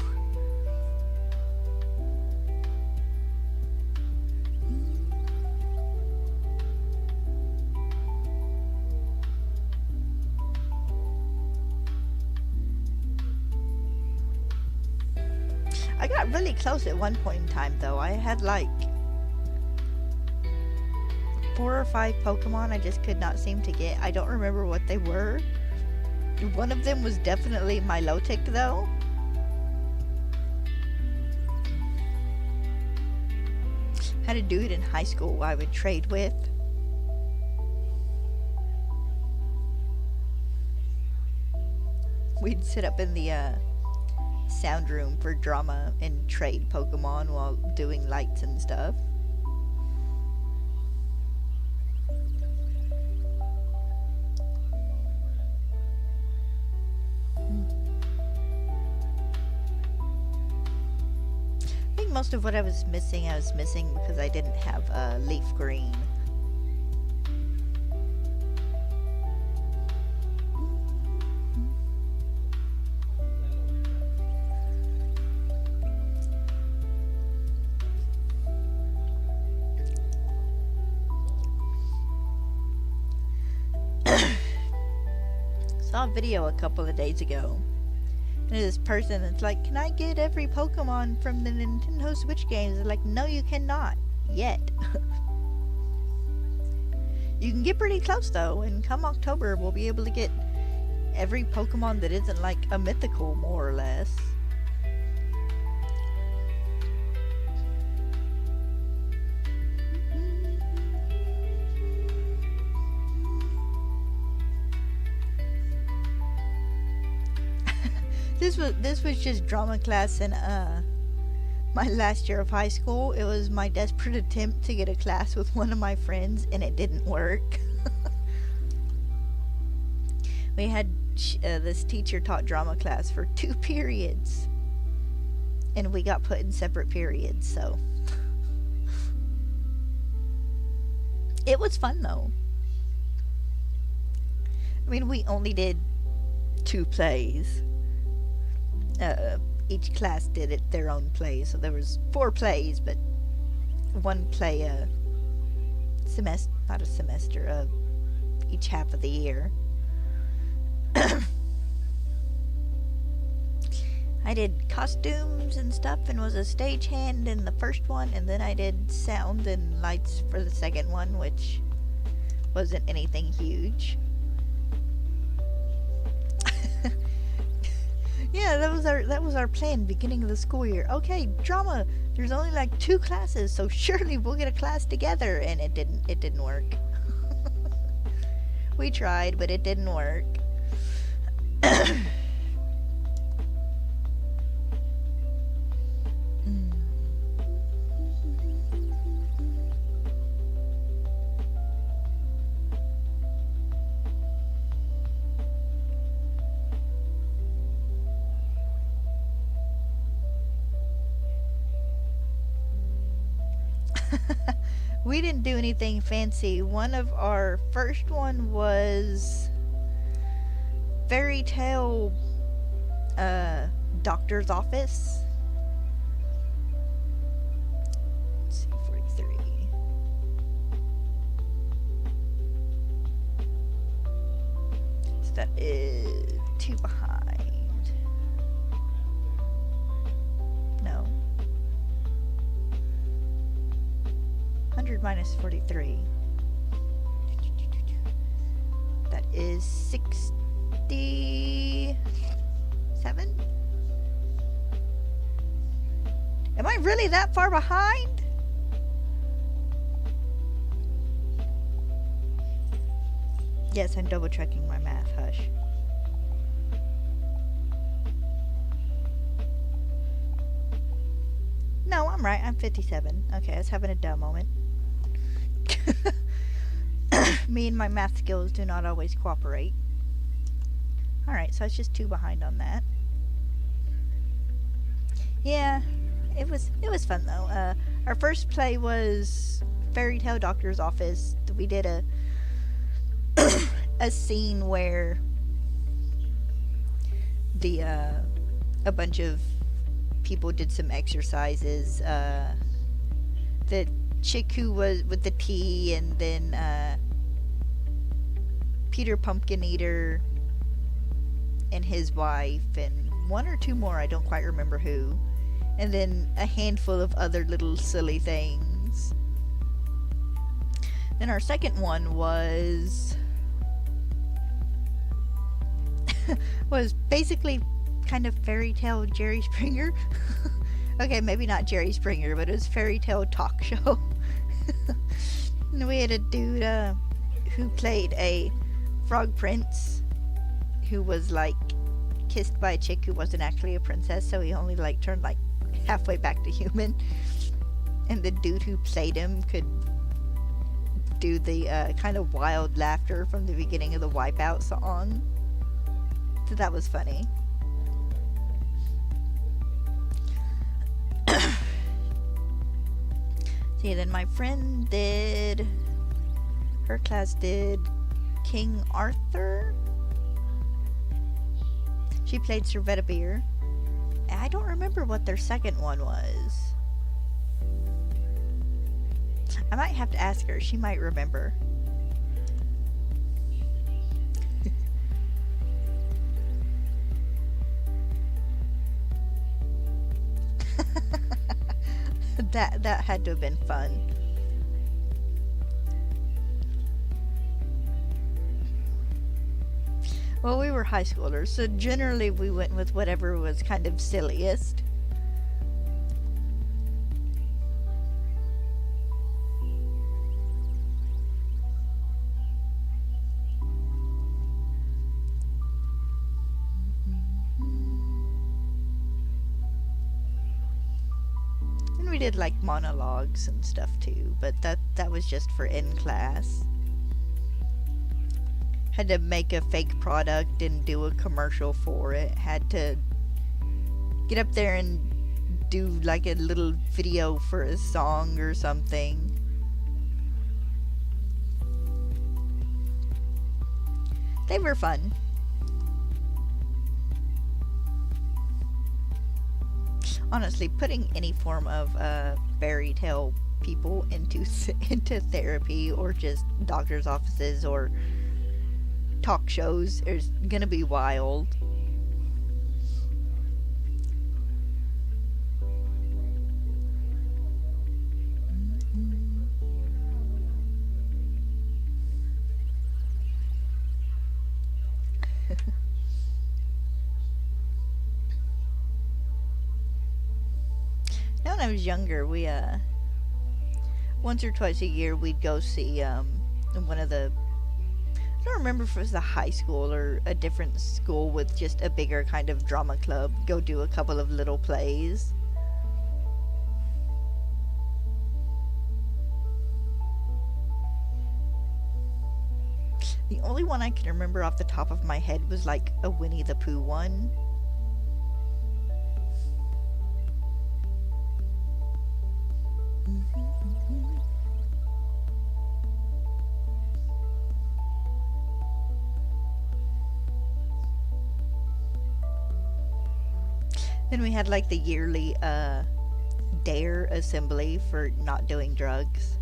I got really close at one point in time, though. I had like 4 or 5 Pokemon I just could not seem to get. I don't remember what they were. One of them was definitely Milotic, though. Had a dude in high school I would trade with. We'd sit up in the sound room for drama and trade Pokemon while doing lights and stuff. I think most of what I was missing because I didn't have leaf green. Saw a video a couple of days ago, and this person that's like, can I get every Pokemon from the Nintendo Switch games? They're like, no you cannot, yet. You can get pretty close though, and come October we'll be able to get every Pokemon that isn't like a mythical, more or less. This was just drama class in my last year of high school. It was my desperate attempt to get a class with one of my friends, and it didn't work. We had this teacher taught drama class for 2 periods, and we got put in separate periods, so it was fun though. I mean, we only did 2 plays. Each class did it their own play, so there was 4 plays, but 1 play not a semester, each half of the year. I did costumes and stuff and was a stagehand in the first one, and then I did sound and lights for the second one, which wasn't anything huge. Yeah, that was our plan beginning of the school year. Okay, drama. There's only like 2 classes, so surely we'll get a class together, and it didn't work. We tried, but it didn't work. Mm. We didn't do anything fancy. One of our first one was fairy tale doctor's office. Let's see, 43. So that is 2 behind. No. 100 minus 43. That is 67? Am I really that far behind? Yes, I'm double checking my math, hush. No, I'm right. I'm 57. Okay, I was having a dumb moment. Me and my math skills do not always cooperate. Alright, so it's just 2 behind on that. Yeah, it was fun though. Our first play was Fairy Tale Doctor's Office. We did a a scene where the a bunch of people did some exercises. The chick who was with the T, and then Peter Pumpkin Eater and his wife, and 1 or 2 more, I don't quite remember who, and then a handful of other little silly things. Then our second one was was basically kind of fairy tale Jerry Springer. Okay, maybe not Jerry Springer, but it was fairy tale talk show. And we had a dude who played a frog prince who was like kissed by a chick who wasn't actually a princess, so he only like turned like halfway back to human. And the dude who played him could do the kind of wild laughter from the beginning of the Wipeout song. So that was funny. See, then my friend did, her class did King Arthur. She played Sir Bedivere. I don't remember what their second one was. I might have to ask her. She might remember. That had to have been fun. Well, we were high schoolers, so generally we went with whatever was kind of silliest. And we did like monologues and stuff too, but that was just for in class. Had to make a fake product and do a commercial for it. Had to get up there and do like a little video for a song or something. They were fun. Honestly, putting any form of fairy tale people into therapy or just doctor's offices or talk shows is gonna be wild. Now, when I was younger, we once or twice a year we'd go see one of the, I don't remember if it was the high school or a different school with just a bigger kind of drama club, go do a couple of little plays. The only one I can remember off the top of my head was like a Winnie the Pooh one. Then we had like the yearly dare assembly for not doing drugs.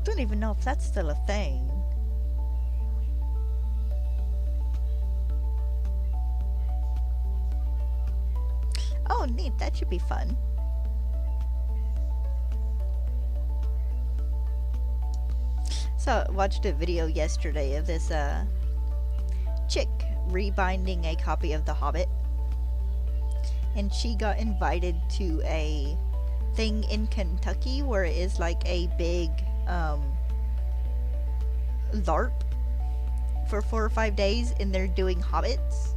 Don't even know if that's still a thing. Oh, neat. That should be fun. So, I watched a video yesterday of this chick rebinding a copy of The Hobbit. And she got invited to a thing in Kentucky where it is like a big LARP for 4 or 5 days, and they're doing hobbits.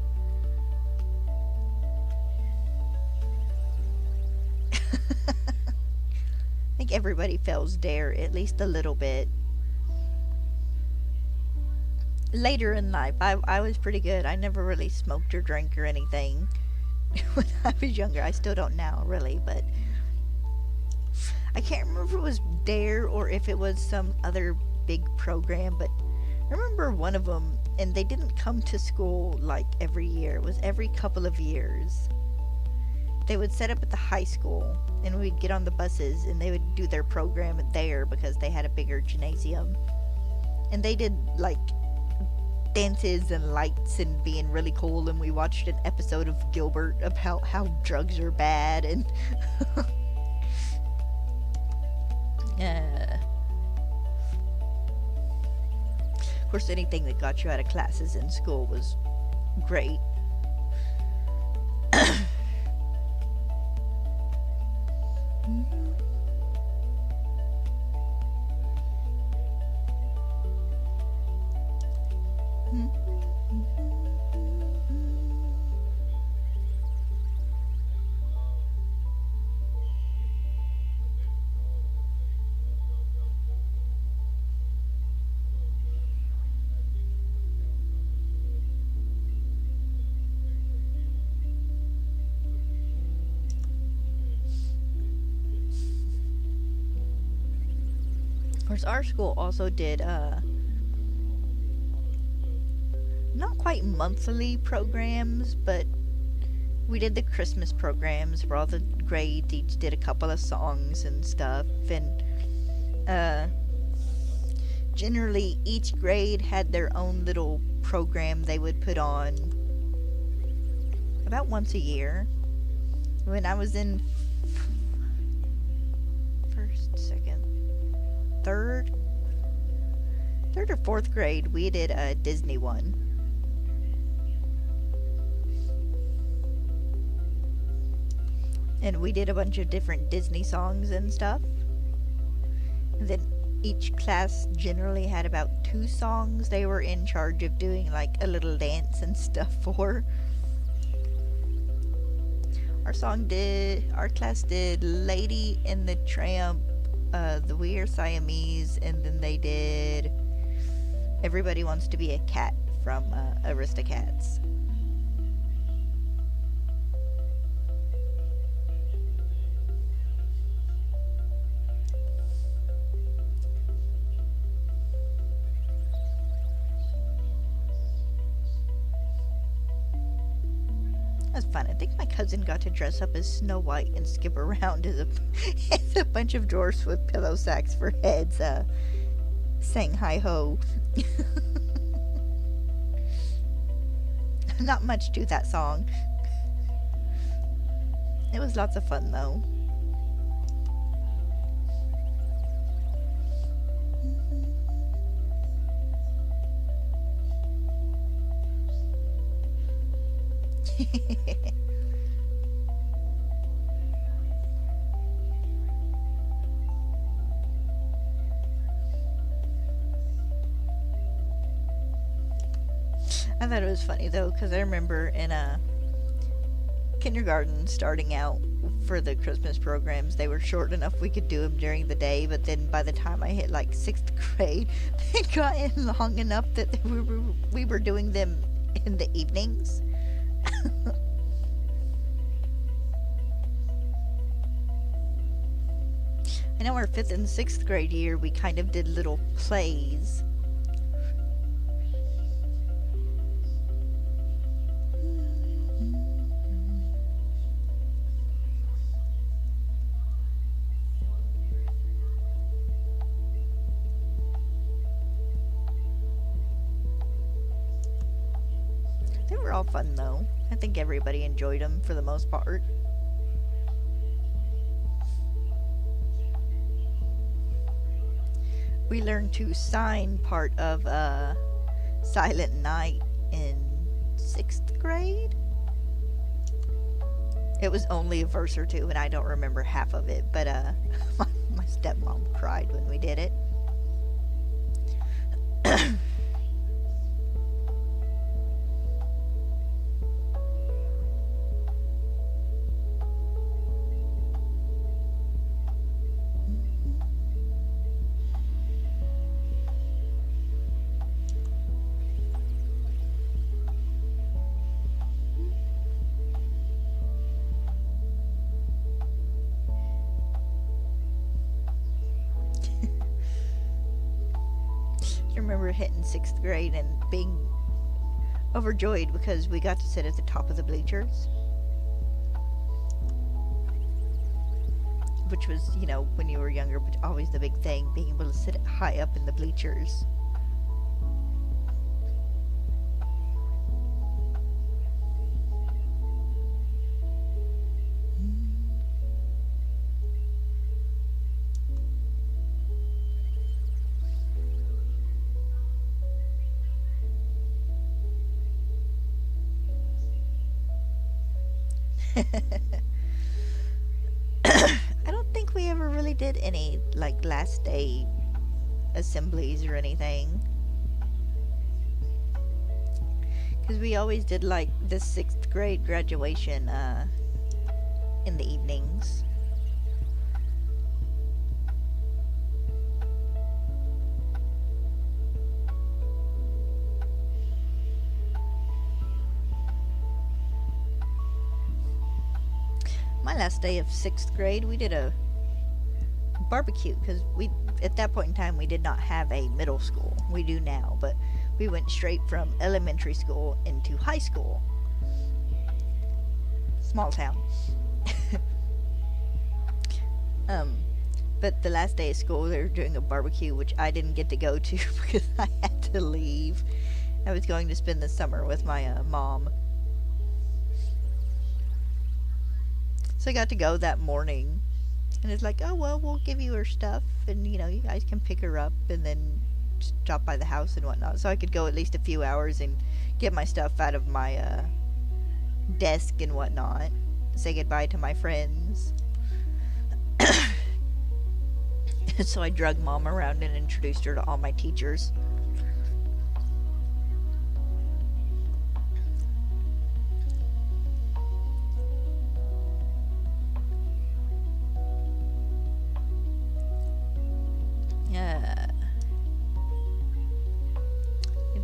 I think everybody fails dare at least a little bit. Later in life, I was pretty good. I never really smoked or drank or anything when I was younger. I still don't now, really, but I can't remember if it was Dare or if it was some other big program, but I remember one of them, and they didn't come to school like every year. It was every couple of years. They would set up at the high school, and we'd get on the buses, and they would do their program there because they had a bigger gymnasium. And they did like dances and lights and being really cool, and we watched an episode of Gilbert about how drugs are bad and of course anything that got you out of classes in school was great. Of course, our school also did not quite monthly programs, but we did the Christmas programs where all the grades each did a couple of songs and stuff, and generally each grade had their own little program they would put on about once a year. When I was in third or fourth grade, we did a Disney one. And we did a bunch of different Disney songs and stuff. And then each class generally had about 2 songs they were in charge of doing like a little dance and stuff for. Our class did Lady and the Tramp, the We Are Siamese, and then they did Everybody Wants to Be a Cat from Aristocats. That was fun. I think my cousin got to dress up as Snow White and skip around as a bunch of dwarfs with pillow sacks for heads, sang hi-ho. Not much to that song. It was lots of fun though. I thought it was funny though, because I remember in a kindergarten starting out for the Christmas programs, they were short enough we could do them during the day, but then by the time I hit like sixth grade, they got in long enough that we were doing them in the evenings. I know our fifth and sixth grade year, we kind of did little plays. They were all fun though. I think everybody enjoyed them for the most part. We learned to sign part of Silent Night in sixth grade. It was only a verse or two, and I don't remember half of it, but my stepmom cried when we did it. I remember hitting sixth grade and being overjoyed because we got to sit at the top of the bleachers. Which was, you know, when you were younger, but always the big thing, being able to sit high up in the bleachers. I don't think we ever really did any, like, last day assemblies or anything. Because we always did, like, the sixth grade graduation in the evenings. My last day of sixth grade, we did a barbecue because we, at that point in time, we did not have a middle school. We do now, but we went straight from elementary school into high school. Small town. um, but the last day of school, they were doing a barbecue, which I didn't get to go to because I had to leave. I was going to spend the summer with my mom. So I got to go that morning. And it's like, oh, well, we'll give you her stuff. And, you know, you guys can pick her up and then stop by the house and whatnot. So I could go at least a few hours and get my stuff out of my desk and whatnot. Say goodbye to my friends. So I drug Mom around and introduced her to all my teachers.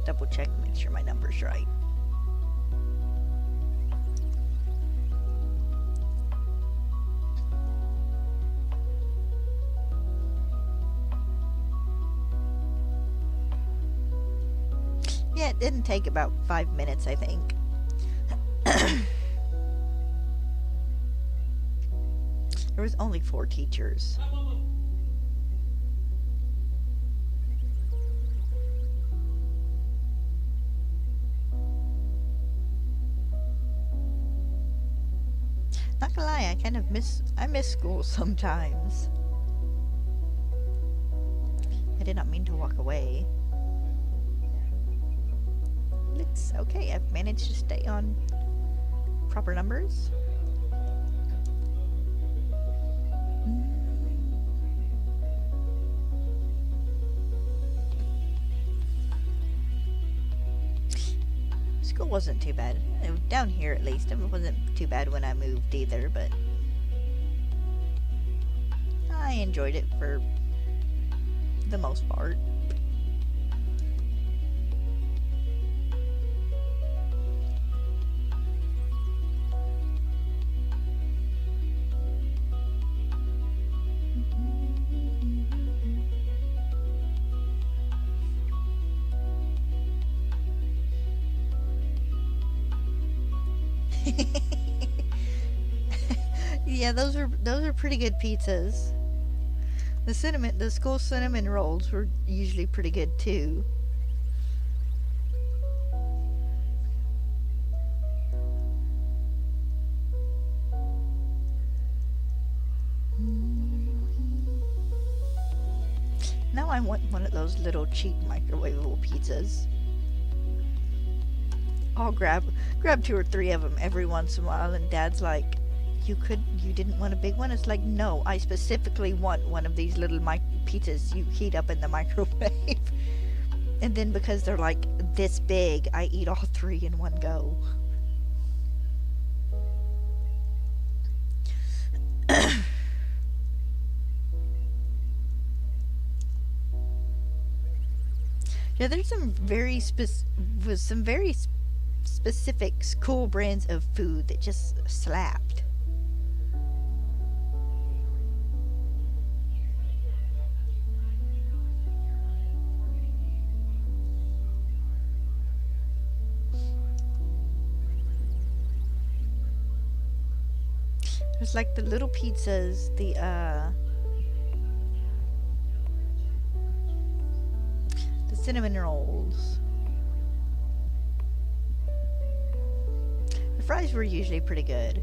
Double check, make sure my number's right. Yeah, it didn't take about 5 minutes, I think. There was only 4 teachers. Not gonna lie, I miss school sometimes. I did not mean to walk away. It's okay, I've managed to stay on proper numbers. School wasn't too bad. Down here at least. It wasn't too bad when I moved either, but I enjoyed it for the most part. Yeah, those are pretty good pizzas. The school cinnamon rolls were usually pretty good too. Now I want one of those little cheap microwavable pizzas. I'll grab two or three of them every once in a while, and Dad's like, you didn't want a big one? It's like, no, I specifically want one of these little pizzas you heat up in the microwave. And then because they're like this big, I eat all three in one go. Yeah, there's some very specific cool brands of food that just slapped. There's like the little pizzas, the cinnamon rolls. The fries were usually pretty good.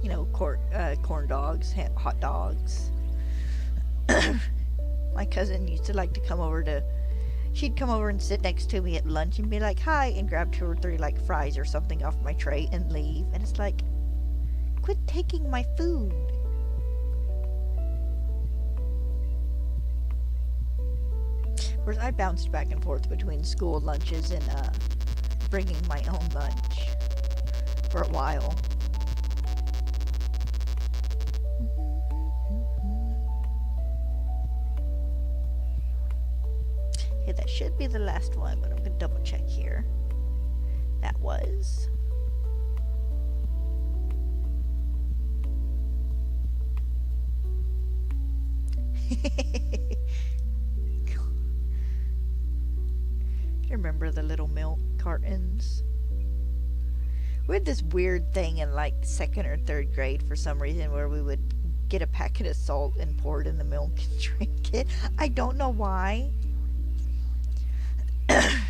You know, corn dogs, hot dogs. My cousin used to like to she'd come over and sit next to me at lunch and be like, hi, and grab two or three like fries or something off my tray and leave. And it's like, quit taking my food. Of course, I bounced back and forth between school lunches and bringing my own lunch for a while. Okay, that should be the last one, but I'm going to double check here. That was. Remember the little milk cartons? We had this weird thing in like second or third grade for some reason where we would get a packet of salt and pour it in the milk and drink it. I don't know why. I'm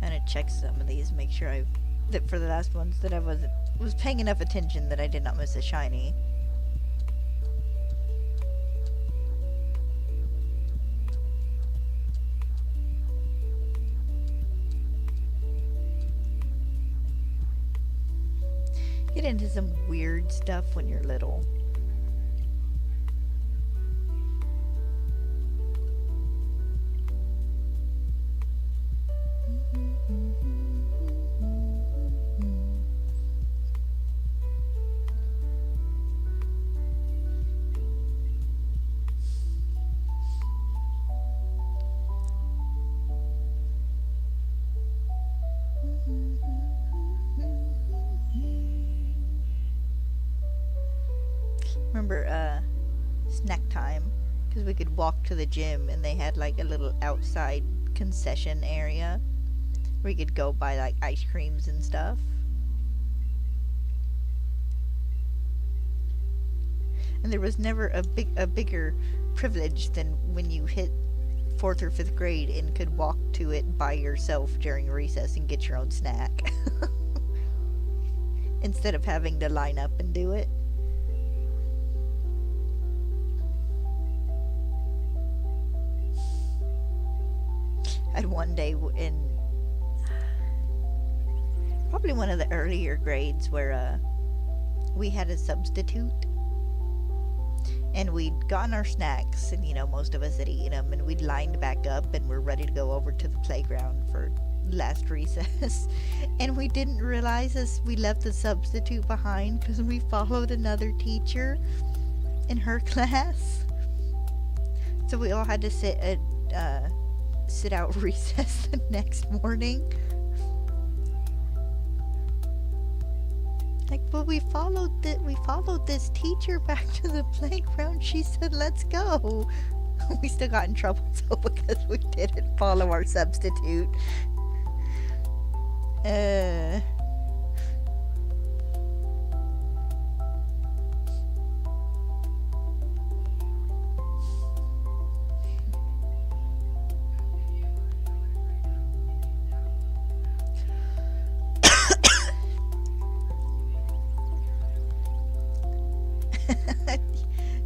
gonna check some of these, make sure that for the last ones that I was paying enough attention that I did not miss a shiny. Get into some weird stuff when you're little. Remember snack time, because we could walk to the gym and they had like a little outside concession area where you could go buy like ice creams and stuff. And there was never a bigger privilege than when you hit 4th or 5th grade and could walk to it by yourself during recess and get your own snack instead of having to line up and do it. I had one day in probably one of the earlier grades where we had a substitute, and we'd gotten our snacks, and most of us had eaten them, and we'd lined back up and we're ready to go over to the playground for last recess. And we didn't realize as we left the substitute behind because we followed another teacher in her class. So we all had to sit out recess the next morning. Like, well, we followed this teacher back to the playground. She said, "Let's go." We still got in trouble though because we didn't follow our substitute.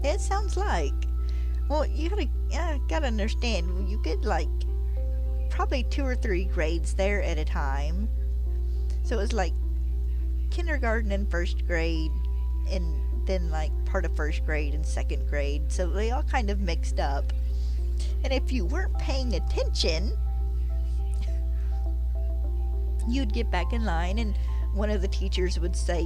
It sounds like. Well, you gotta understand. You get like probably 2 or 3 grades there at a time. So it was like kindergarten and 1st grade, and then like part of 1st grade and 2nd grade. So they all kind of mixed up. And if you weren't paying attention, you'd get back in line, and one of the teachers would say,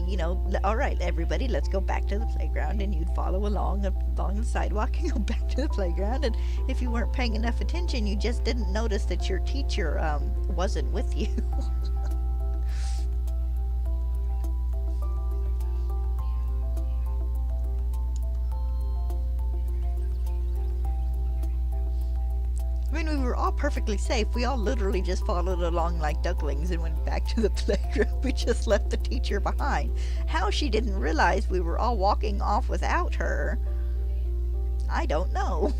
"All right, everybody, let's go back to the playground," and you'd follow along the sidewalk and go back to the playground. And if you weren't paying enough attention, you just didn't notice that your teacher wasn't with you. I mean, we were all perfectly safe. We all literally just followed along like ducklings and went back to the playground. We just left the teacher behind. How she didn't realize we were all walking off without her, I don't know.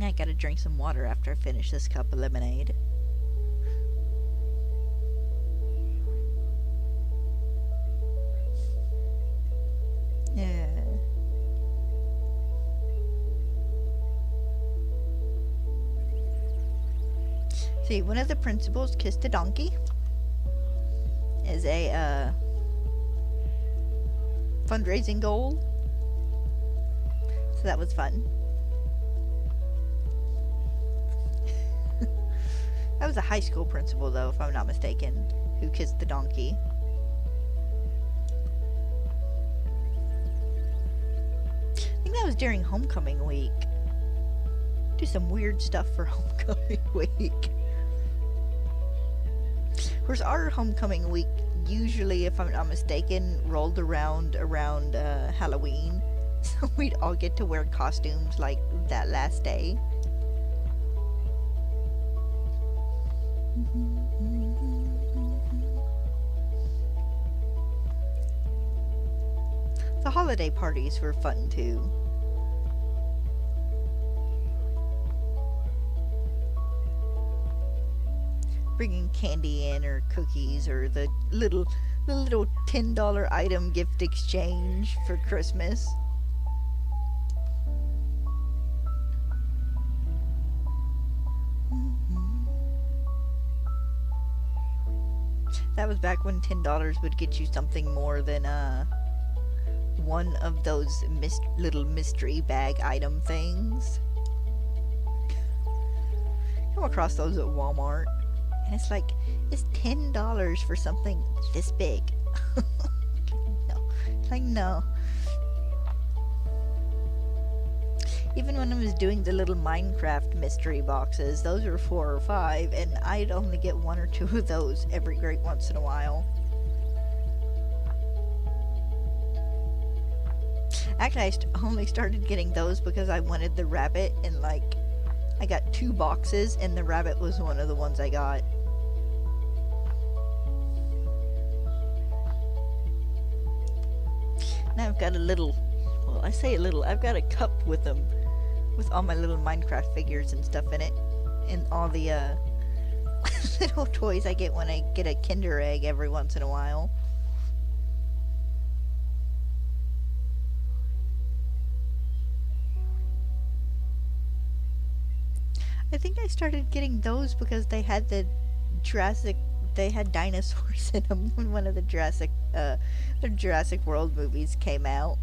I gotta drink some water after I finish this cup of lemonade. See, one of the principals kissed a donkey as a fundraising goal. So that was fun. That was a high school principal, though, if I'm not mistaken, who kissed the donkey. I think that was during homecoming week. Do some weird stuff for homecoming week. Of course, our homecoming week usually, if I'm not mistaken, rolled around Halloween. So we'd all get to wear costumes like that last day. The holiday parties were fun too. Bringing candy in, or cookies, or the little $10 item gift exchange for Christmas. That was back when $10 would get you something more than one of those little mystery bag item things. Come across those at Walmart, and it's like, it's $10 for something this big. No. Even when I was doing the little Minecraft mystery boxes, those were $4 or $5, and I'd only get 1 or 2 of those every great once in a while. Actually, I only started getting those because I wanted the rabbit, and I got 2 boxes, and the rabbit was one of the ones I got. And I've got a little, well, I say a little, I've got a cup with them, with all my little Minecraft figures and stuff in it, and all the little toys I get when I get a Kinder Egg every once in a while. I think I started getting those because they had they had dinosaurs in them when one of the Jurassic World movies came out.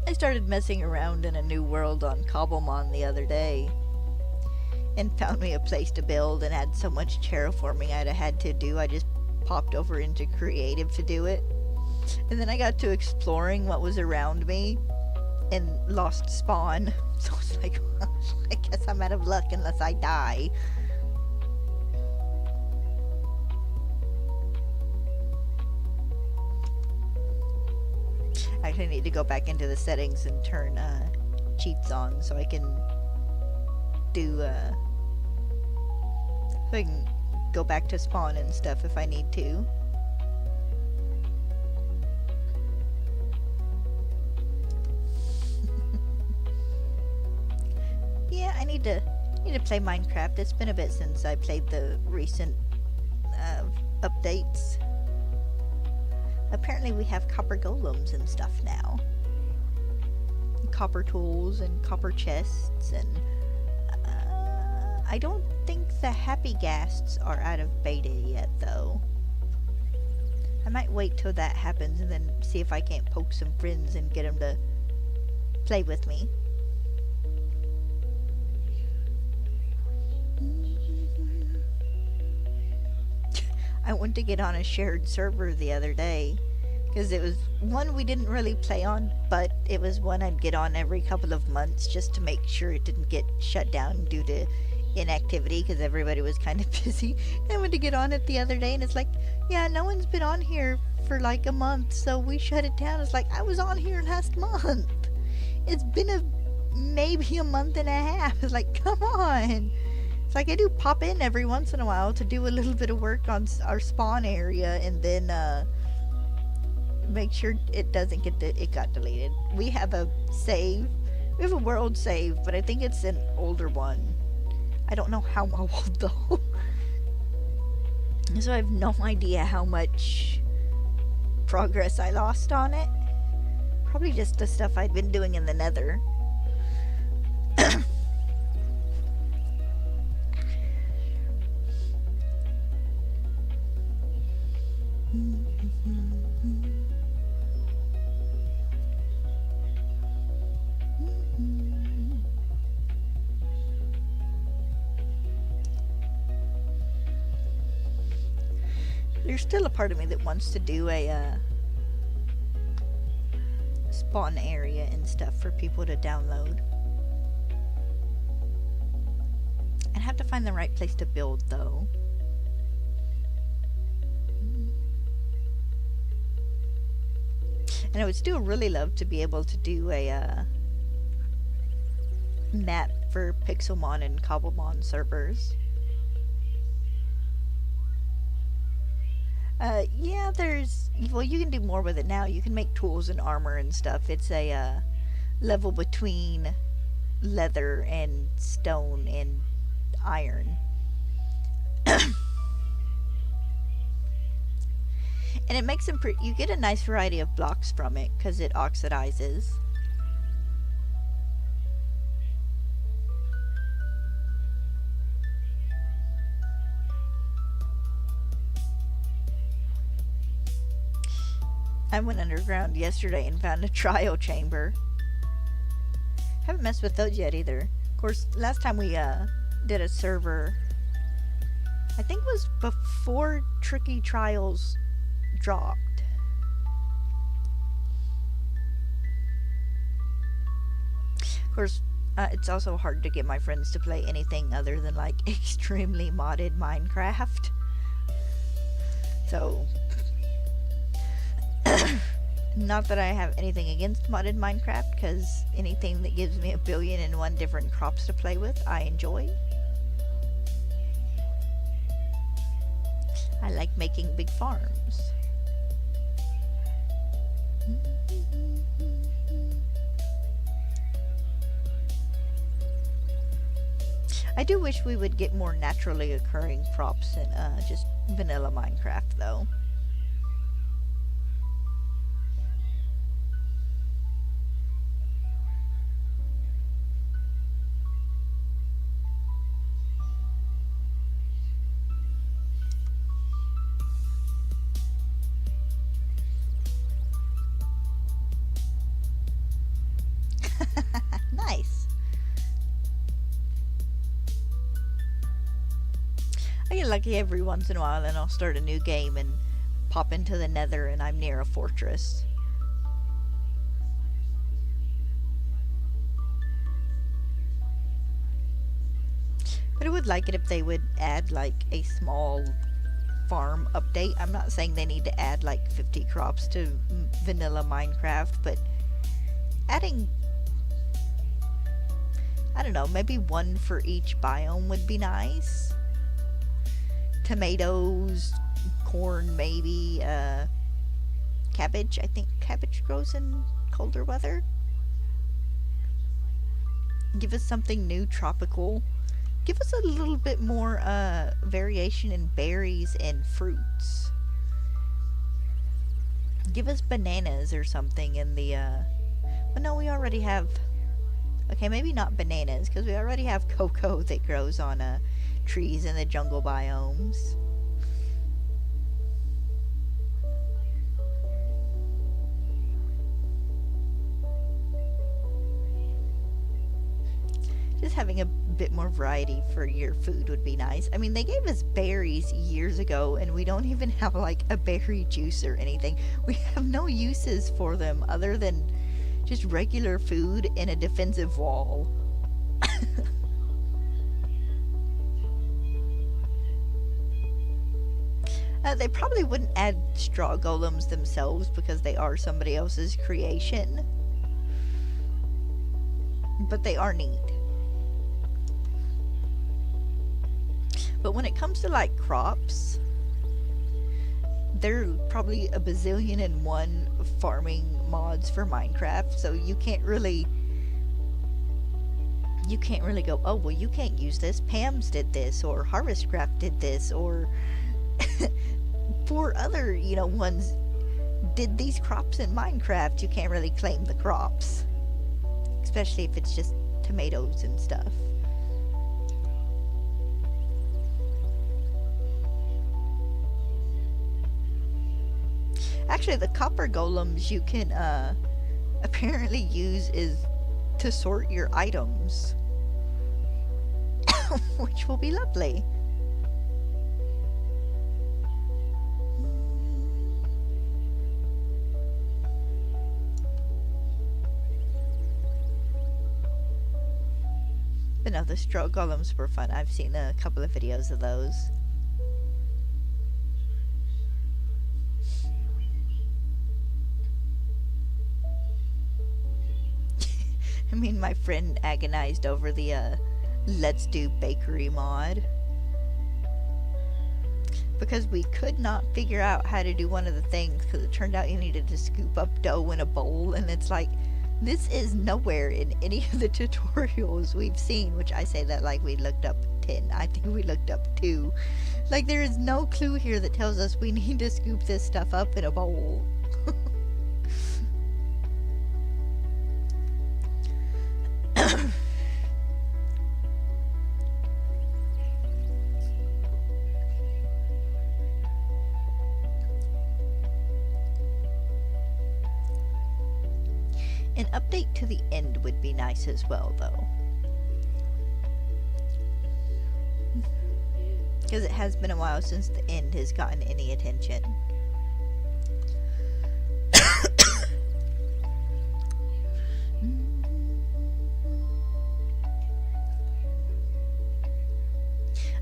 I started messing around in a new world on Cobblemon the other day and found me a place to build and had so much terraforming I'd have had to do. I just popped over into creative to do it. And then I got to exploring what was around me and lost spawn. So I was like, well, I guess I'm out of luck unless I die. I actually need to go back into the settings and turn cheats on so I can do so I can go back to spawn and stuff if I need to. Yeah, I need to play Minecraft. It's been a bit since I played the recent updates. Apparently we have copper golems and stuff now. Copper tools and copper chests, and I don't think the happy ghasts are out of beta yet though. I might wait till that happens and then see if I can't poke some friends and get them to play with me. I went to get on a shared server the other day because it was one we didn't really play on, but it was one I'd get on every couple of months just to make sure it didn't get shut down due to inactivity because everybody was kind of busy. I went to get on it the other day and it's like, yeah, no one's been on here for like a month, so we shut it down. It's like, I was on here last month. It's been maybe a month and a half. It's like, come on. It's like I do pop in every once in a while to do a little bit of work on our spawn area and then make sure it doesn't get it got deleted. We have a save. We have a world save, but I think it's an older one. I don't know how old though. So I have no idea how much progress I lost on it. Probably just the stuff I'd been doing in the nether. There's still a part of me that wants to do a spawn area and stuff for people to download. I'd have to find the right place to build though. And I would still really love to be able to do a map for Pixelmon and Cobblemon servers. Yeah, well, you can do more with it now. You can make tools and armor and stuff. It's a level between leather and stone and iron. And it makes them you get a nice variety of blocks from it because it oxidizes. I went underground yesterday and found a trial chamber. Haven't messed with those yet either. Of course, last time we did a server, I think it was before Tricky Trials dropped. Of course, it's also hard to get my friends to play anything other than like extremely modded Minecraft. So Not that I have anything against modded Minecraft, because anything that gives me 1,000,000,001 different crops to play with, I enjoy. I like making big farms. I do wish we would get more naturally occurring crops in just vanilla Minecraft, though. Nice. I get lucky every once in a while and I'll start a new game and pop into the nether and I'm near a fortress. But I would like it if they would add like a small farm update. I'm not saying they need to add like 50 crops to vanilla Minecraft, but adding, I don't know, maybe one for each biome would be nice. Tomatoes, corn maybe, cabbage. I think cabbage grows in colder weather. Give us something new, tropical. Give us a little bit more variation in berries and fruits. Give us bananas or something in the, well, no, we already have, okay, maybe not bananas, because we already have cocoa that grows on trees in the jungle biomes. Just having a bit more variety for your food would be nice. I mean, they gave us berries years ago, and we don't even have like a berry juice or anything. We have no uses for them other than just regular food and a defensive wall. They probably wouldn't add straw golems themselves because they are somebody else's creation. But they are neat. But when it comes to like crops, there are probably a bazillion and one farming mods for Minecraft, so you can't really go, oh well, you can't use this, Pam's did this, or Harvestcraft did this, or 4 other, ones did these crops in Minecraft. You can't really claim the crops, especially if it's just tomatoes and stuff. Actually, the copper golems you can apparently use is to sort your items, which will be lovely. But no, the straw golems were fun. I've seen a couple of videos of those. I mean, my friend agonized over the Let's Do Bakery mod, because we could not figure out how to do one of the things, because it turned out you needed to scoop up dough in a bowl, and it's like, this is nowhere in any of the tutorials we've seen, which I say that like we looked up 10. I think we looked up 2. Like, there is no clue here that tells us we need to scoop this stuff up in a bowl. An update to the end would be nice as well, though. Because it has been a while since the end has gotten any attention.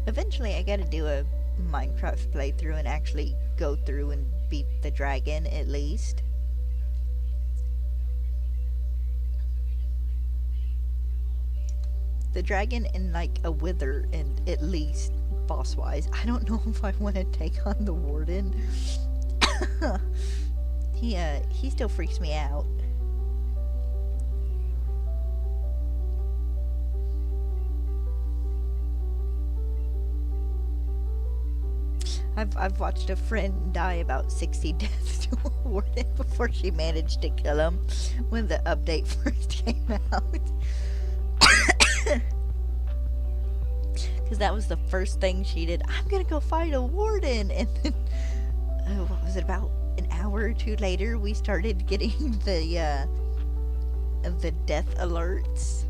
Eventually I gotta do a Minecraft playthrough and actually go through and beat the dragon, at least. the dragon and like a wither, and at least boss wise. I don't know if I want to take on the warden. He still freaks me out. I've watched a friend die about 60 deaths to a warden before she managed to kill him when the update first came out. Because that was the first thing she did. I'm gonna go fight a warden, and then what was it, about an hour or two later we started getting the death alerts.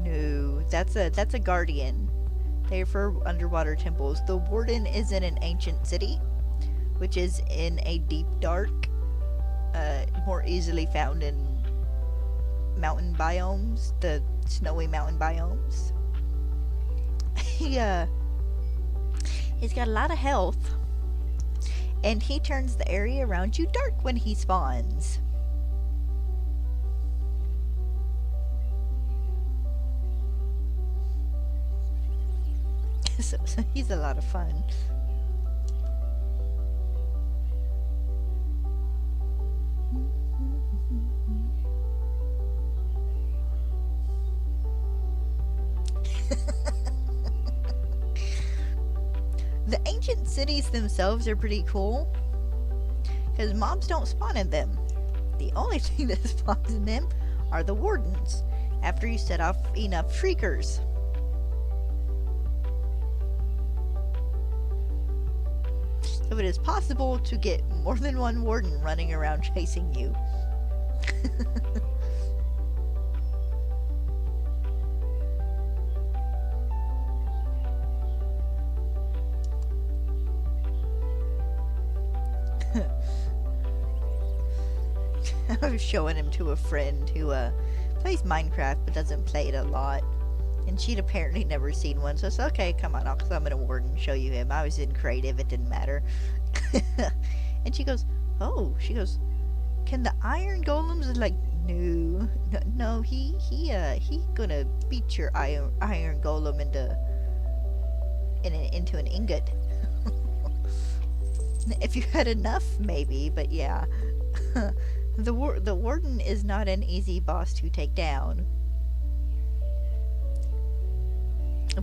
No, that's a guardian. They're for underwater temples. The warden is in an ancient city, which is in a deep dark, more easily found in mountain biomes, the snowy mountain biomes. He's got a lot of health, and he turns the area around you dark when he spawns. So he's a lot of fun. The ancient cities themselves are pretty cool, because mobs don't spawn in them. The only thing that spawns in them are the wardens, after you set off enough shriekers. So it is possible to get more than one warden running around chasing you. I was showing him to a friend who plays Minecraft but doesn't play it a lot. And she'd apparently never seen one, so I said, okay, come on, I'll summon a warden and show you him. I was in creative, it didn't matter. And she goes, oh, can the iron golems? I was like, no, he gonna beat your iron golem into an ingot. If you had enough, maybe, but yeah. The warden is not an easy boss to take down.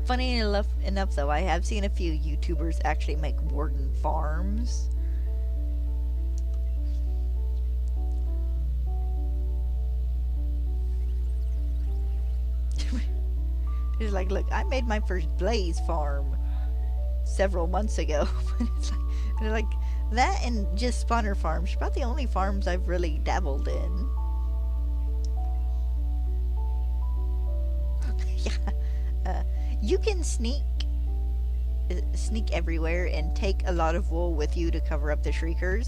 Funny enough though, I have seen a few YouTubers actually make warden farms. It's like, look, I made my first blaze farm several months ago. It's like that, and just spawner farms. About the only farms I've really dabbled in. Yeah. You can sneak everywhere and take a lot of wool with you to cover up the shriekers.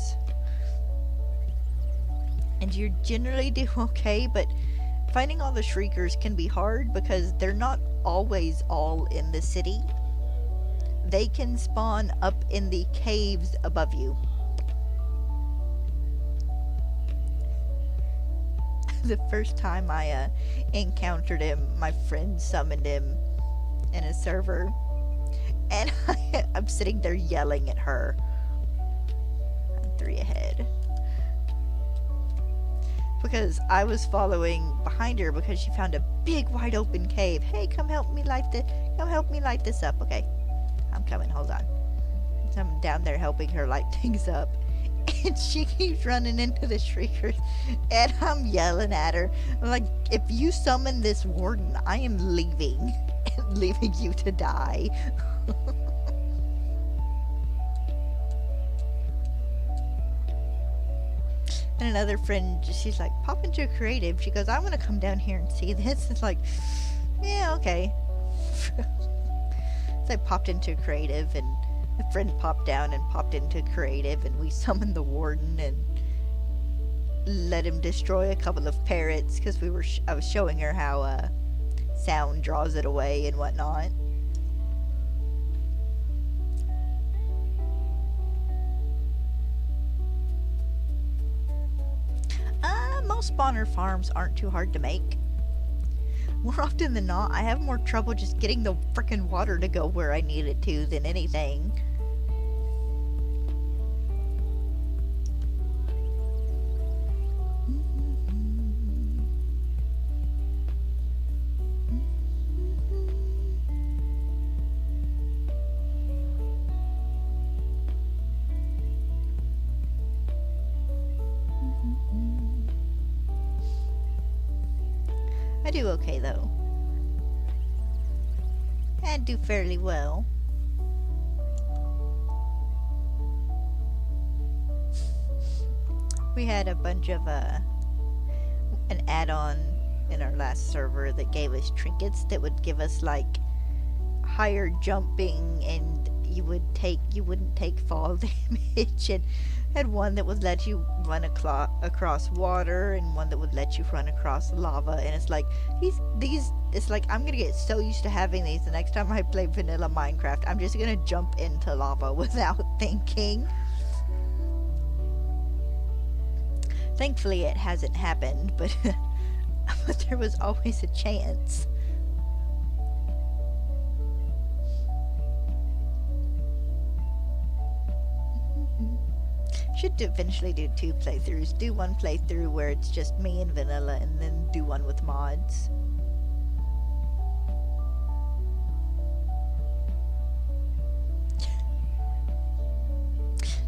And you generally do okay, but finding all the shriekers can be hard because they're not always all in the city. They can spawn up in the caves above you. The first time I encountered him, my friend summoned him in a server, and I'm sitting there yelling at her. I'm 3 ahead. Because I was following behind her because she found a big wide open cave. Hey, come help me light this up. Okay, I'm coming, hold on. So I'm down there helping her light things up. And she keeps running into the shriekers, and I'm yelling at her. I'm like, if you summon this warden, I am leaving. Leaving you to die. And another friend, she's like, pop into creative. She goes, I want to come down here and see this. It's like, yeah, okay. So I popped into creative, and a friend popped down and popped into creative, and we summoned the warden and let him destroy a couple of parrots because I was showing her how sound draws it away and whatnot. Auto spawner farms aren't too hard to make. More often than not, I have more trouble just getting the frickin' water to go where I need it to than anything. I do okay though. I do fairly well. We had a bunch of an add-on in our last server that gave us trinkets that would give us like higher jumping, and you wouldn't take fall damage, and had one that would let you run across water, and one that would let you run across lava. And it's like these it's like I'm gonna get so used to having these the next time I play vanilla Minecraft, I'm just gonna jump into lava without thinking. Thankfully it hasn't happened, but but there was always a chance. Should eventually do 2 playthroughs. Do one playthrough where it's just me and vanilla, and then do one with mods.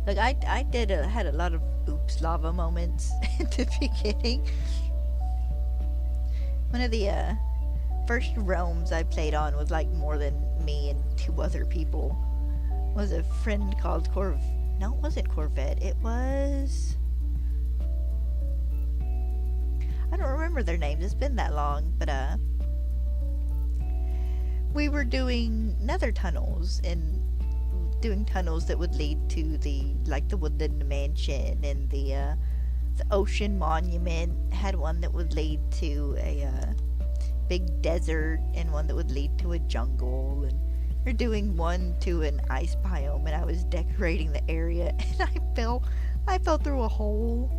Like I had a lot of oops lava moments at the beginning. One of the first realms I played on with like more than me and 2 other people was a friend called No, it wasn't Corvette. It was... I don't remember their names. It's been that long. But, we were doing nether tunnels, and doing tunnels that would lead to the Woodland Mansion, and the Ocean Monument. Had one that would lead to a, big desert, and one that would lead to a jungle, and we're doing one to an ice biome, and I was decorating the area, and I fell through a hole,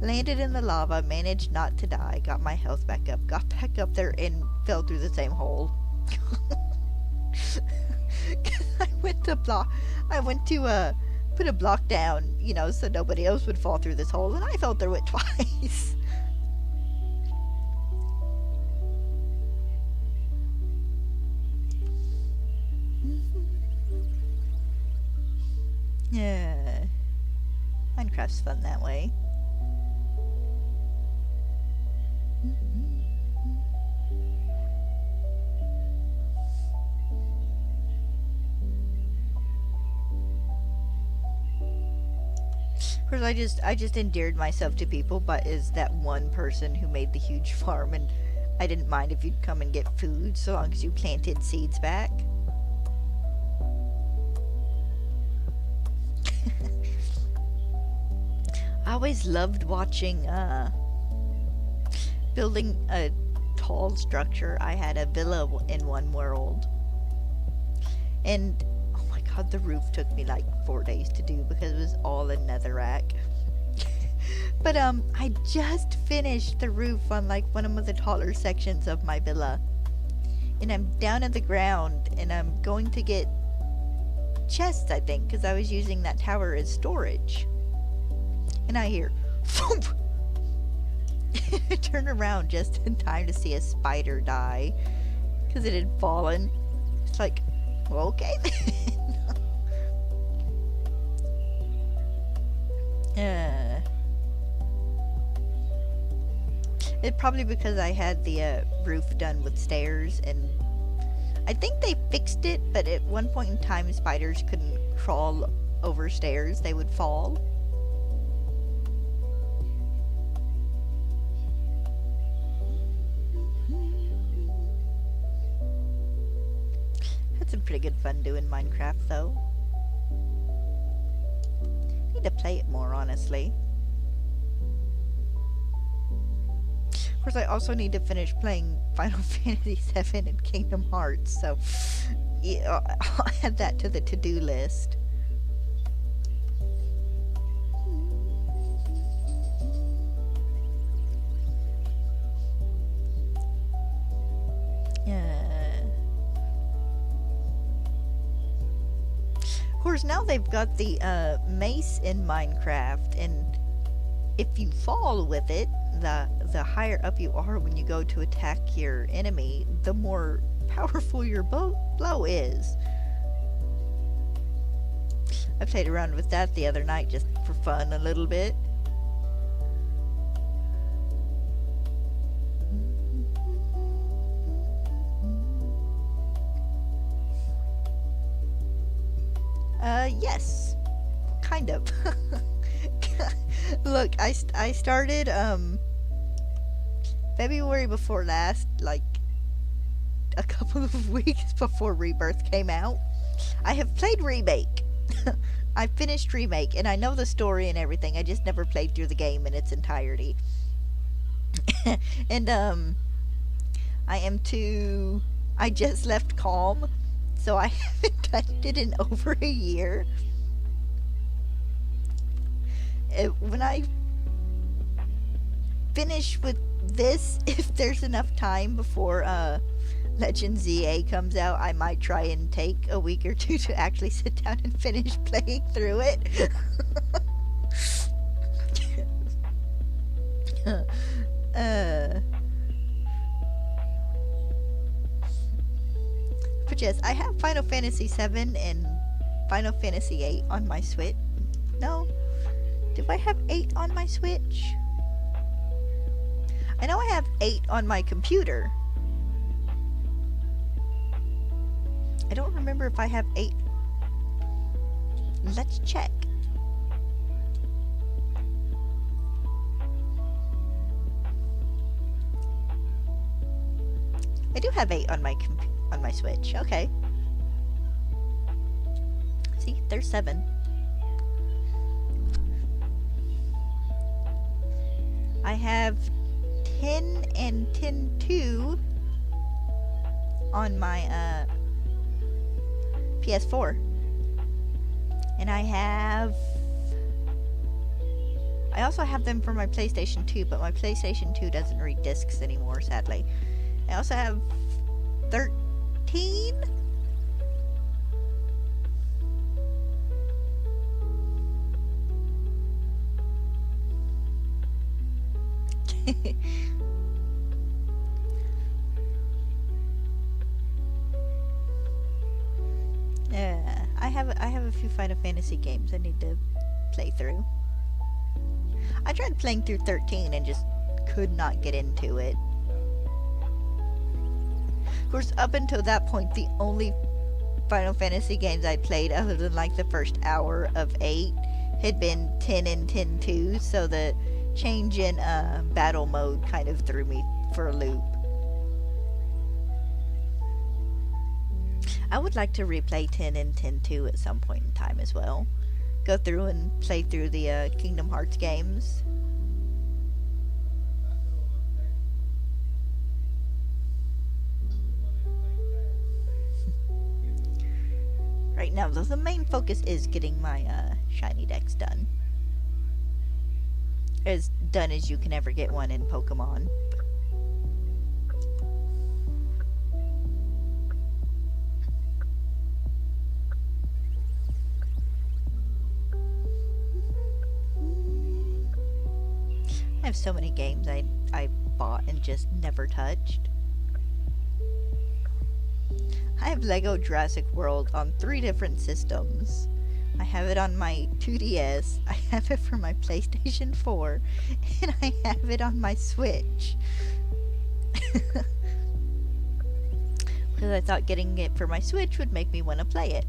landed in the lava, managed not to die, got my health back up, got back up there, and fell through the same hole. I went to put a block down, you know, so nobody else would fall through this hole, and I fell through it twice. Yeah, Minecraft's fun that way. Of course, I just endeared myself to people, but is that one person who made the huge farm, and I didn't mind if you'd come and get food so long as you planted seeds back. I always loved watching building a tall structure. I had a villa in one world, and oh my god, the roof took me like 4 days to do because it was all in netherrack. But I just finished the roof on like one of the taller sections of my villa, and I'm down at the ground, and I'm going to get chests, I think, because I was using that tower as storage. And I hear, thump! I turn around just in time to see a spider die, because it had fallen. It's like, well, okay then. It's probably because I had the roof done with stairs, and I think they fixed it, but at one point in time spiders couldn't crawl over stairs, they would fall. Had some pretty good fun doing Minecraft though. Need to play it more, honestly. Of course, I also need to finish playing Final Fantasy VII and Kingdom Hearts, so yeah, I'll add that to the to-do list. course, now they've got the mace in Minecraft, and if you fall with it, the higher up you are when you go to attack your enemy, the more powerful your blow is. I played around with that the other night just for fun a little bit. Yes. Kind of. Look, I started, February before last, like, a couple of weeks before Rebirth came out. I have played Remake. I finished Remake, and I know the story and everything, I just never played through the game in its entirety. And, I just left Calm, so I haven't touched it in over a year. When I finish with this, if there's enough time before Legend ZA comes out, I might try and take a week or two to actually sit down and finish playing through it. But yes, I have Final Fantasy VII and Final Fantasy VIII on my Switch. No? Do I have 8 on my Switch? I know I have 8 on my computer. I don't remember if I have 8. Let's check. I do have 8 on my Switch. Okay. See, there's 7. I have 10 and 10.2 on my PS4. And I also have them for my PlayStation 2, but my PlayStation 2 doesn't read discs anymore, sadly. I also have 13. I have a few Final Fantasy games I need to play through. I tried playing through 13 and just could not get into it. Of course, up until that point, the only Final Fantasy games I played, other than like the first hour of 8, had been 10 and 10.2, so the change in battle mode kind of threw me for a loop. I would like to replay 10 and 10.2 at some point in time as well. Go through and play through the Kingdom Hearts games. Right now, though, the main focus is getting my shiny decks done. As done as you can ever get one in Pokemon. I have so many games I bought and just never touched. I have Lego Jurassic World on 3 different systems. I have it on my 2DS, I have it for my PlayStation 4, and I have it on my Switch. Because I thought getting it for my Switch would make me want to play it.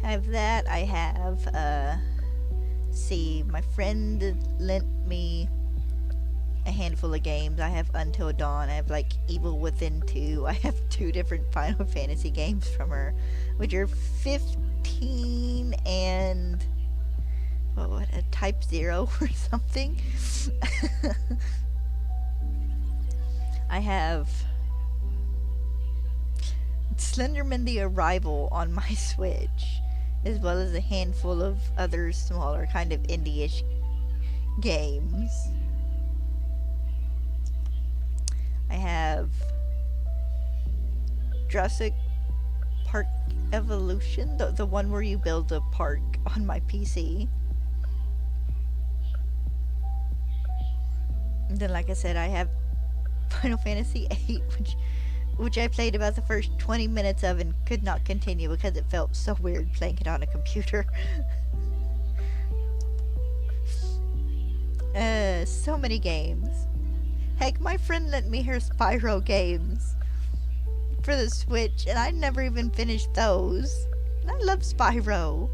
I have that. I have, see, my friend lent me a handful of games. I have Until Dawn. I have, like, Evil Within 2. I have 2 different Final Fantasy games from her, which are 15 and, what, a Type 0 or something? I have Slenderman the Arrival on my Switch, as well as a handful of other smaller kind of indie-ish games. I have Jurassic Park Evolution, the one where you build a park on my PC. And then, like I said, I have Final Fantasy VIII, which I played about the first 20 minutes of and could not continue because it felt so weird playing it on a computer. So many games. Heck, my friend lent me her Spyro games for the Switch, and I never even finished those. And I love Spyro.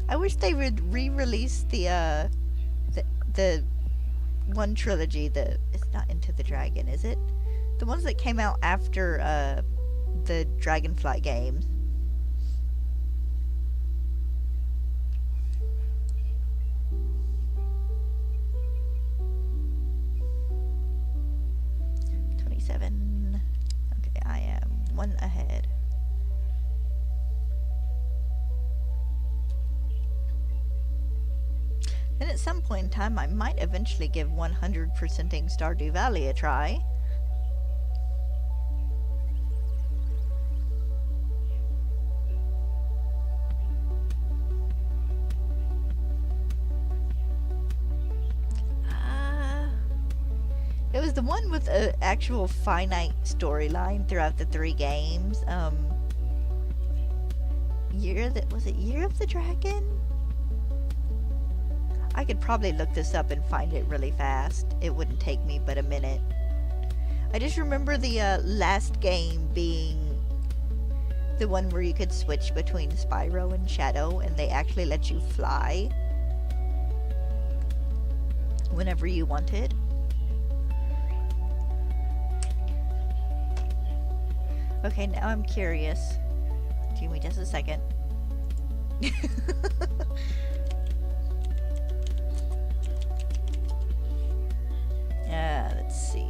I wish they would re-release the one trilogy. It's not Into the Dragon, is it? The ones that came out after the Dragonfly games. Okay, I am one ahead. Then at some point in time, I might eventually give 100%ing Stardew Valley a try. It was the one with an actual finite storyline throughout the 3 games. Was it Year of the Dragon? I could probably look this up and find it really fast. It wouldn't take me but a minute. I just remember the last game being the one where you could switch between Spyro and Shadow, and they actually let you fly whenever you wanted. Okay, now I'm curious. Give me just a second. Let's see.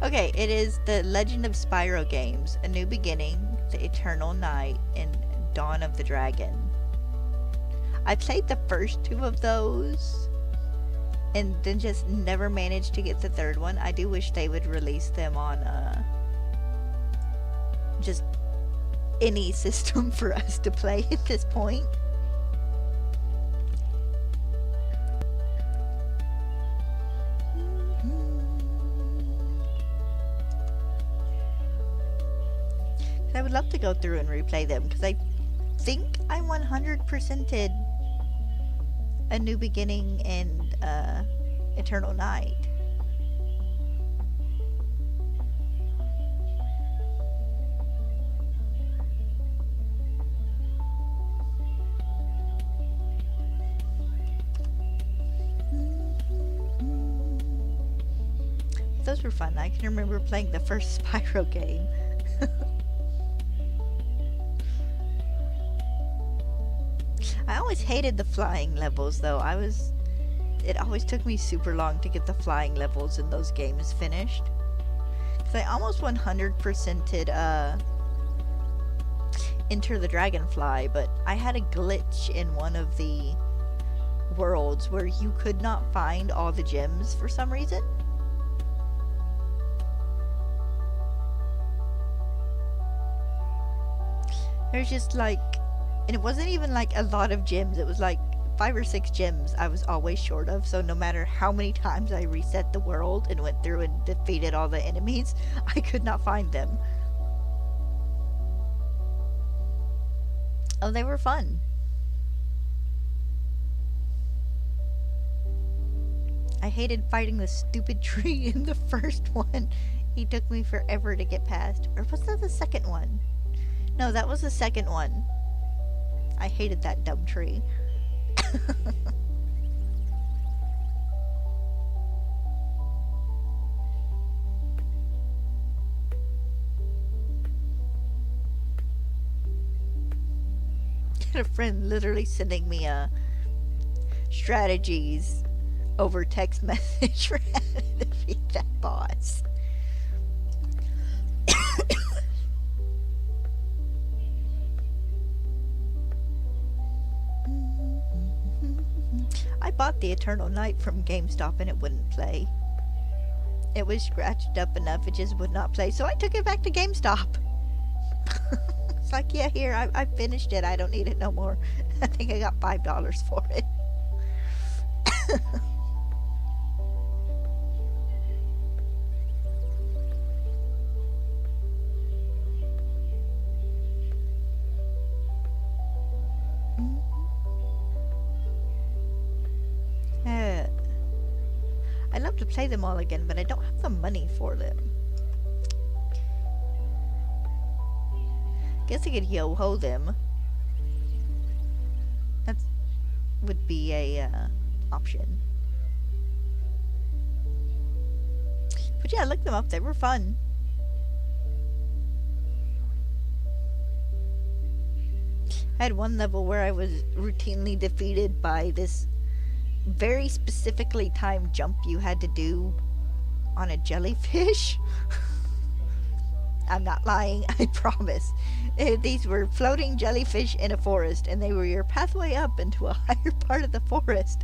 Okay, it is the Legend of Spyro games, A New Beginning, The Eternal Night, and Dawn of the Dragon. I played the first 2 of those and then just never managed to get the 3rd one. I do wish they would release them on just any system for us to play at this point. I would love to go through and replay them because I think I 100%ed A New Beginning and Eternal Night. Those were fun. I can remember playing the first Spyro game. I always hated the flying levels, though. It always took me super long to get the flying levels in those games finished. Because I almost 100%ed Enter the Dragonfly, but I had a glitch in one of the worlds where you could not find all the gems for some reason. There's just like, and it wasn't even like a lot of gems, it was like 5 or 6 gems I was always short of, so no matter how many times I reset the world and went through and defeated all the enemies, I could not find them. Oh, they were fun. I hated fighting the stupid tree in the first one. He took me forever to get past. Or was that the second one? No, that was the second one. I hated that dumb tree. A friend literally sending me strategies over text message for how to defeat that boss. bought the Eternal Night from GameStop and it wouldn't play. It was scratched up enough, it just would not play. So I took it back to GameStop. It's like, yeah, here, I finished it. I don't need it no more. I think I got $5 for it. I'd love to play them all again, but I don't have the money for them. Guess I could yo-ho them. That would be a option. But yeah, look them up. They were fun. I had one level where I was routinely defeated by this very specifically timed jump you had to do on a jellyfish. I'm not lying, I promise. These were floating jellyfish in a forest, and they were your pathway up into a higher part of the forest.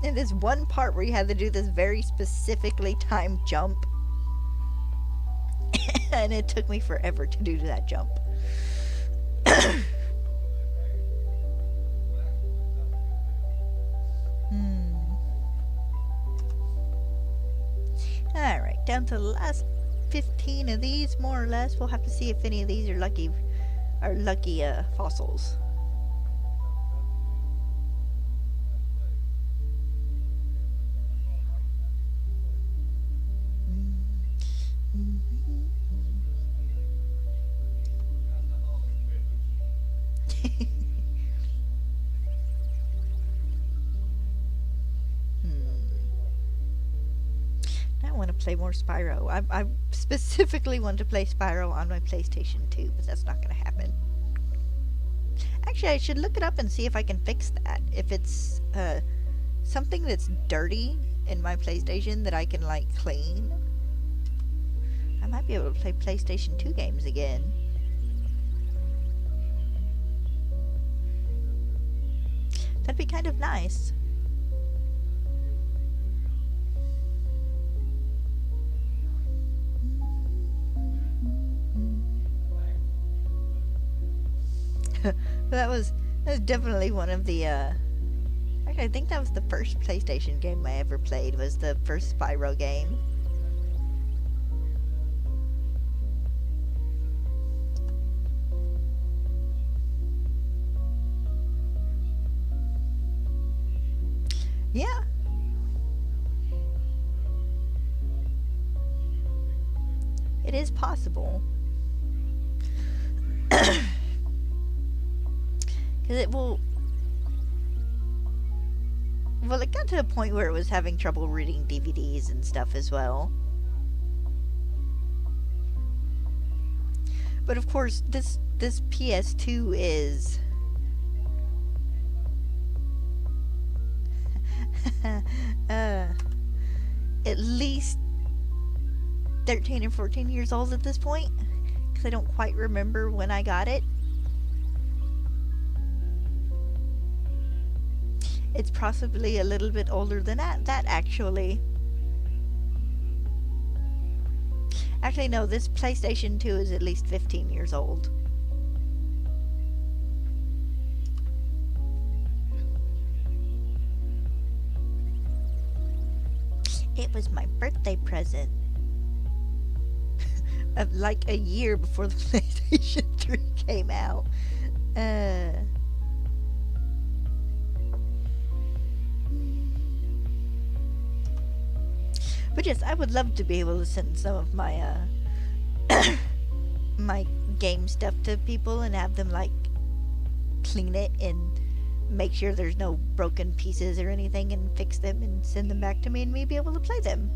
And this one part where you had to do this very specifically timed jump. And it took me forever to do that jump. Alright, down to the last 15 of these, more or less. We'll have to see if any of these are lucky fossils. I want to play more Spyro. I specifically want to play Spyro on my PlayStation 2, but that's not going to happen. Actually, I should look it up and see if I can fix that. If it's something that's dirty in my PlayStation that I can, like, clean, I might be able to play PlayStation 2 games again. That'd be kind of nice. That was definitely one of the actually, I think that was the first PlayStation game I ever played, was the first Spyro game. Yeah. It is possible. Because it will... Well, it got to a point where it was having trouble reading DVDs and stuff as well. But of course, this PS2 is... at least 13 or 14 years old at this point. Because I don't quite remember when I got it. It's possibly a little bit older than that actually. Actually, no, this PlayStation 2 is at least 15 years old. It was my birthday present. Like a year before the PlayStation 3 came out. But yes, I would love to be able to send some of my my game stuff to people and have them, like, clean it and make sure there's no broken pieces or anything and fix them and send them back to me and me be able to play them.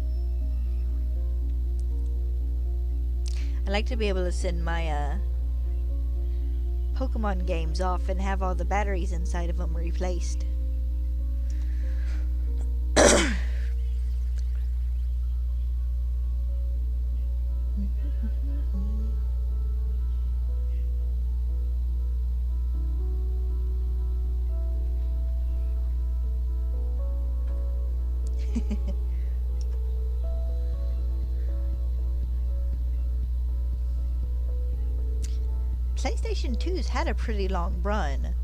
I like to be able to send my Pokemon games off and have all the batteries inside of them replaced. PlayStation 2's had a pretty long run.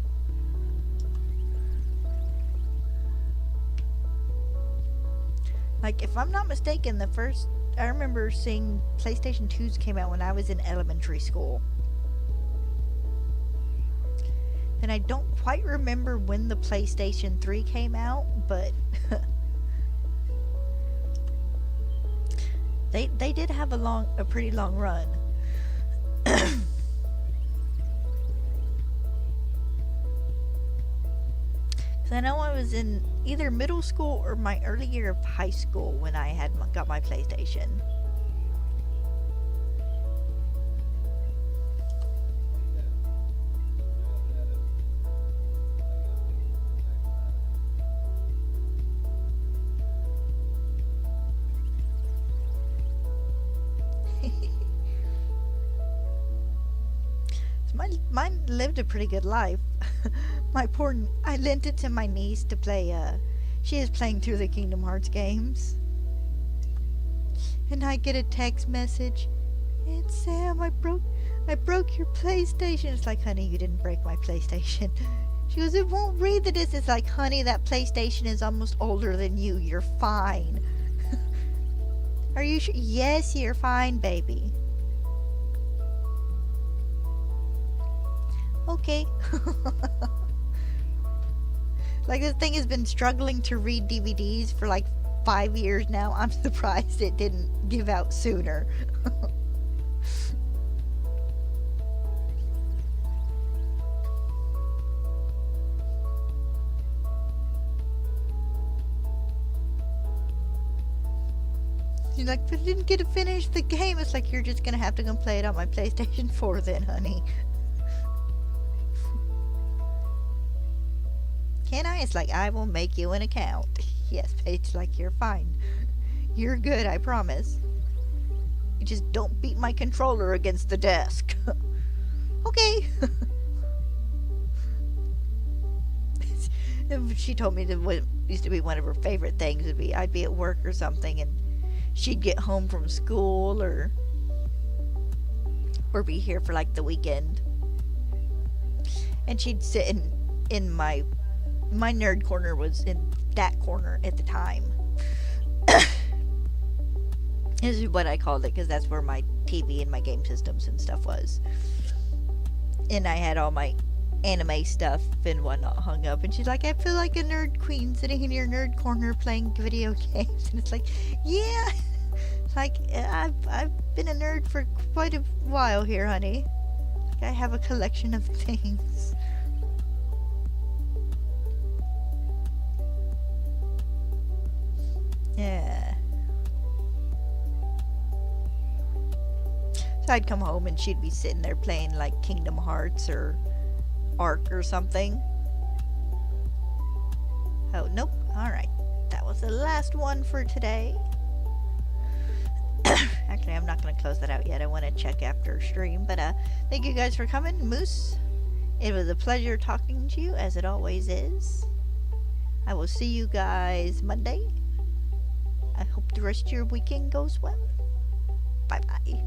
Like, if I'm not mistaken, I remember seeing PlayStation 2's came out when I was in elementary school. And I don't quite remember when the PlayStation 3 came out, but they did have a pretty long run. Cause I know I was in either middle school or my early year of high school when I got my PlayStation. Mine lived a pretty good life. I lent it to my niece to play. She is playing through the Kingdom Hearts games, and I get a text message. It's Sam. I broke your PlayStation. It's like, honey, you didn't break my PlayStation. She goes, it won't read the disc. It's like, honey, that PlayStation is almost older than you. You're fine. Are you sure? Yes, you're fine, baby. Okay. Like, this thing has been struggling to read DVDs for like 5 years now. I'm surprised it didn't give out sooner. She's like, but I didn't get to finish the game. It's like, you're just gonna have to come play it on my PlayStation 4 then, honey. Can I? It's like, I will make you an account. Yes, it's like, you're fine. You're good, I promise. You just don't beat my controller against the desk. Okay. She told me that what used to be one of her favorite things would be I'd be at work or something and she'd get home from school or be here for like the weekend. And she'd sit in my nerd corner was in that corner at the time. This is what I called it because that's where my TV and my game systems and stuff was. And I had all my anime stuff and whatnot hung up. And she's like, I feel like a nerd queen sitting in your nerd corner playing video games. And it's like, yeah. It's like, I've been a nerd for quite a while here, honey. Like, I have a collection of things. Yeah. So I'd come home and she'd be sitting there playing like Kingdom Hearts or Ark or something. Oh, nope. Alright. That was the last one for today. Actually, I'm not going to close that out yet. I want to check after stream. But thank you guys for coming. Moose, it was a pleasure talking to you, as it always is. I will see you guys Monday. I hope the rest of your weekend goes well. Bye-bye.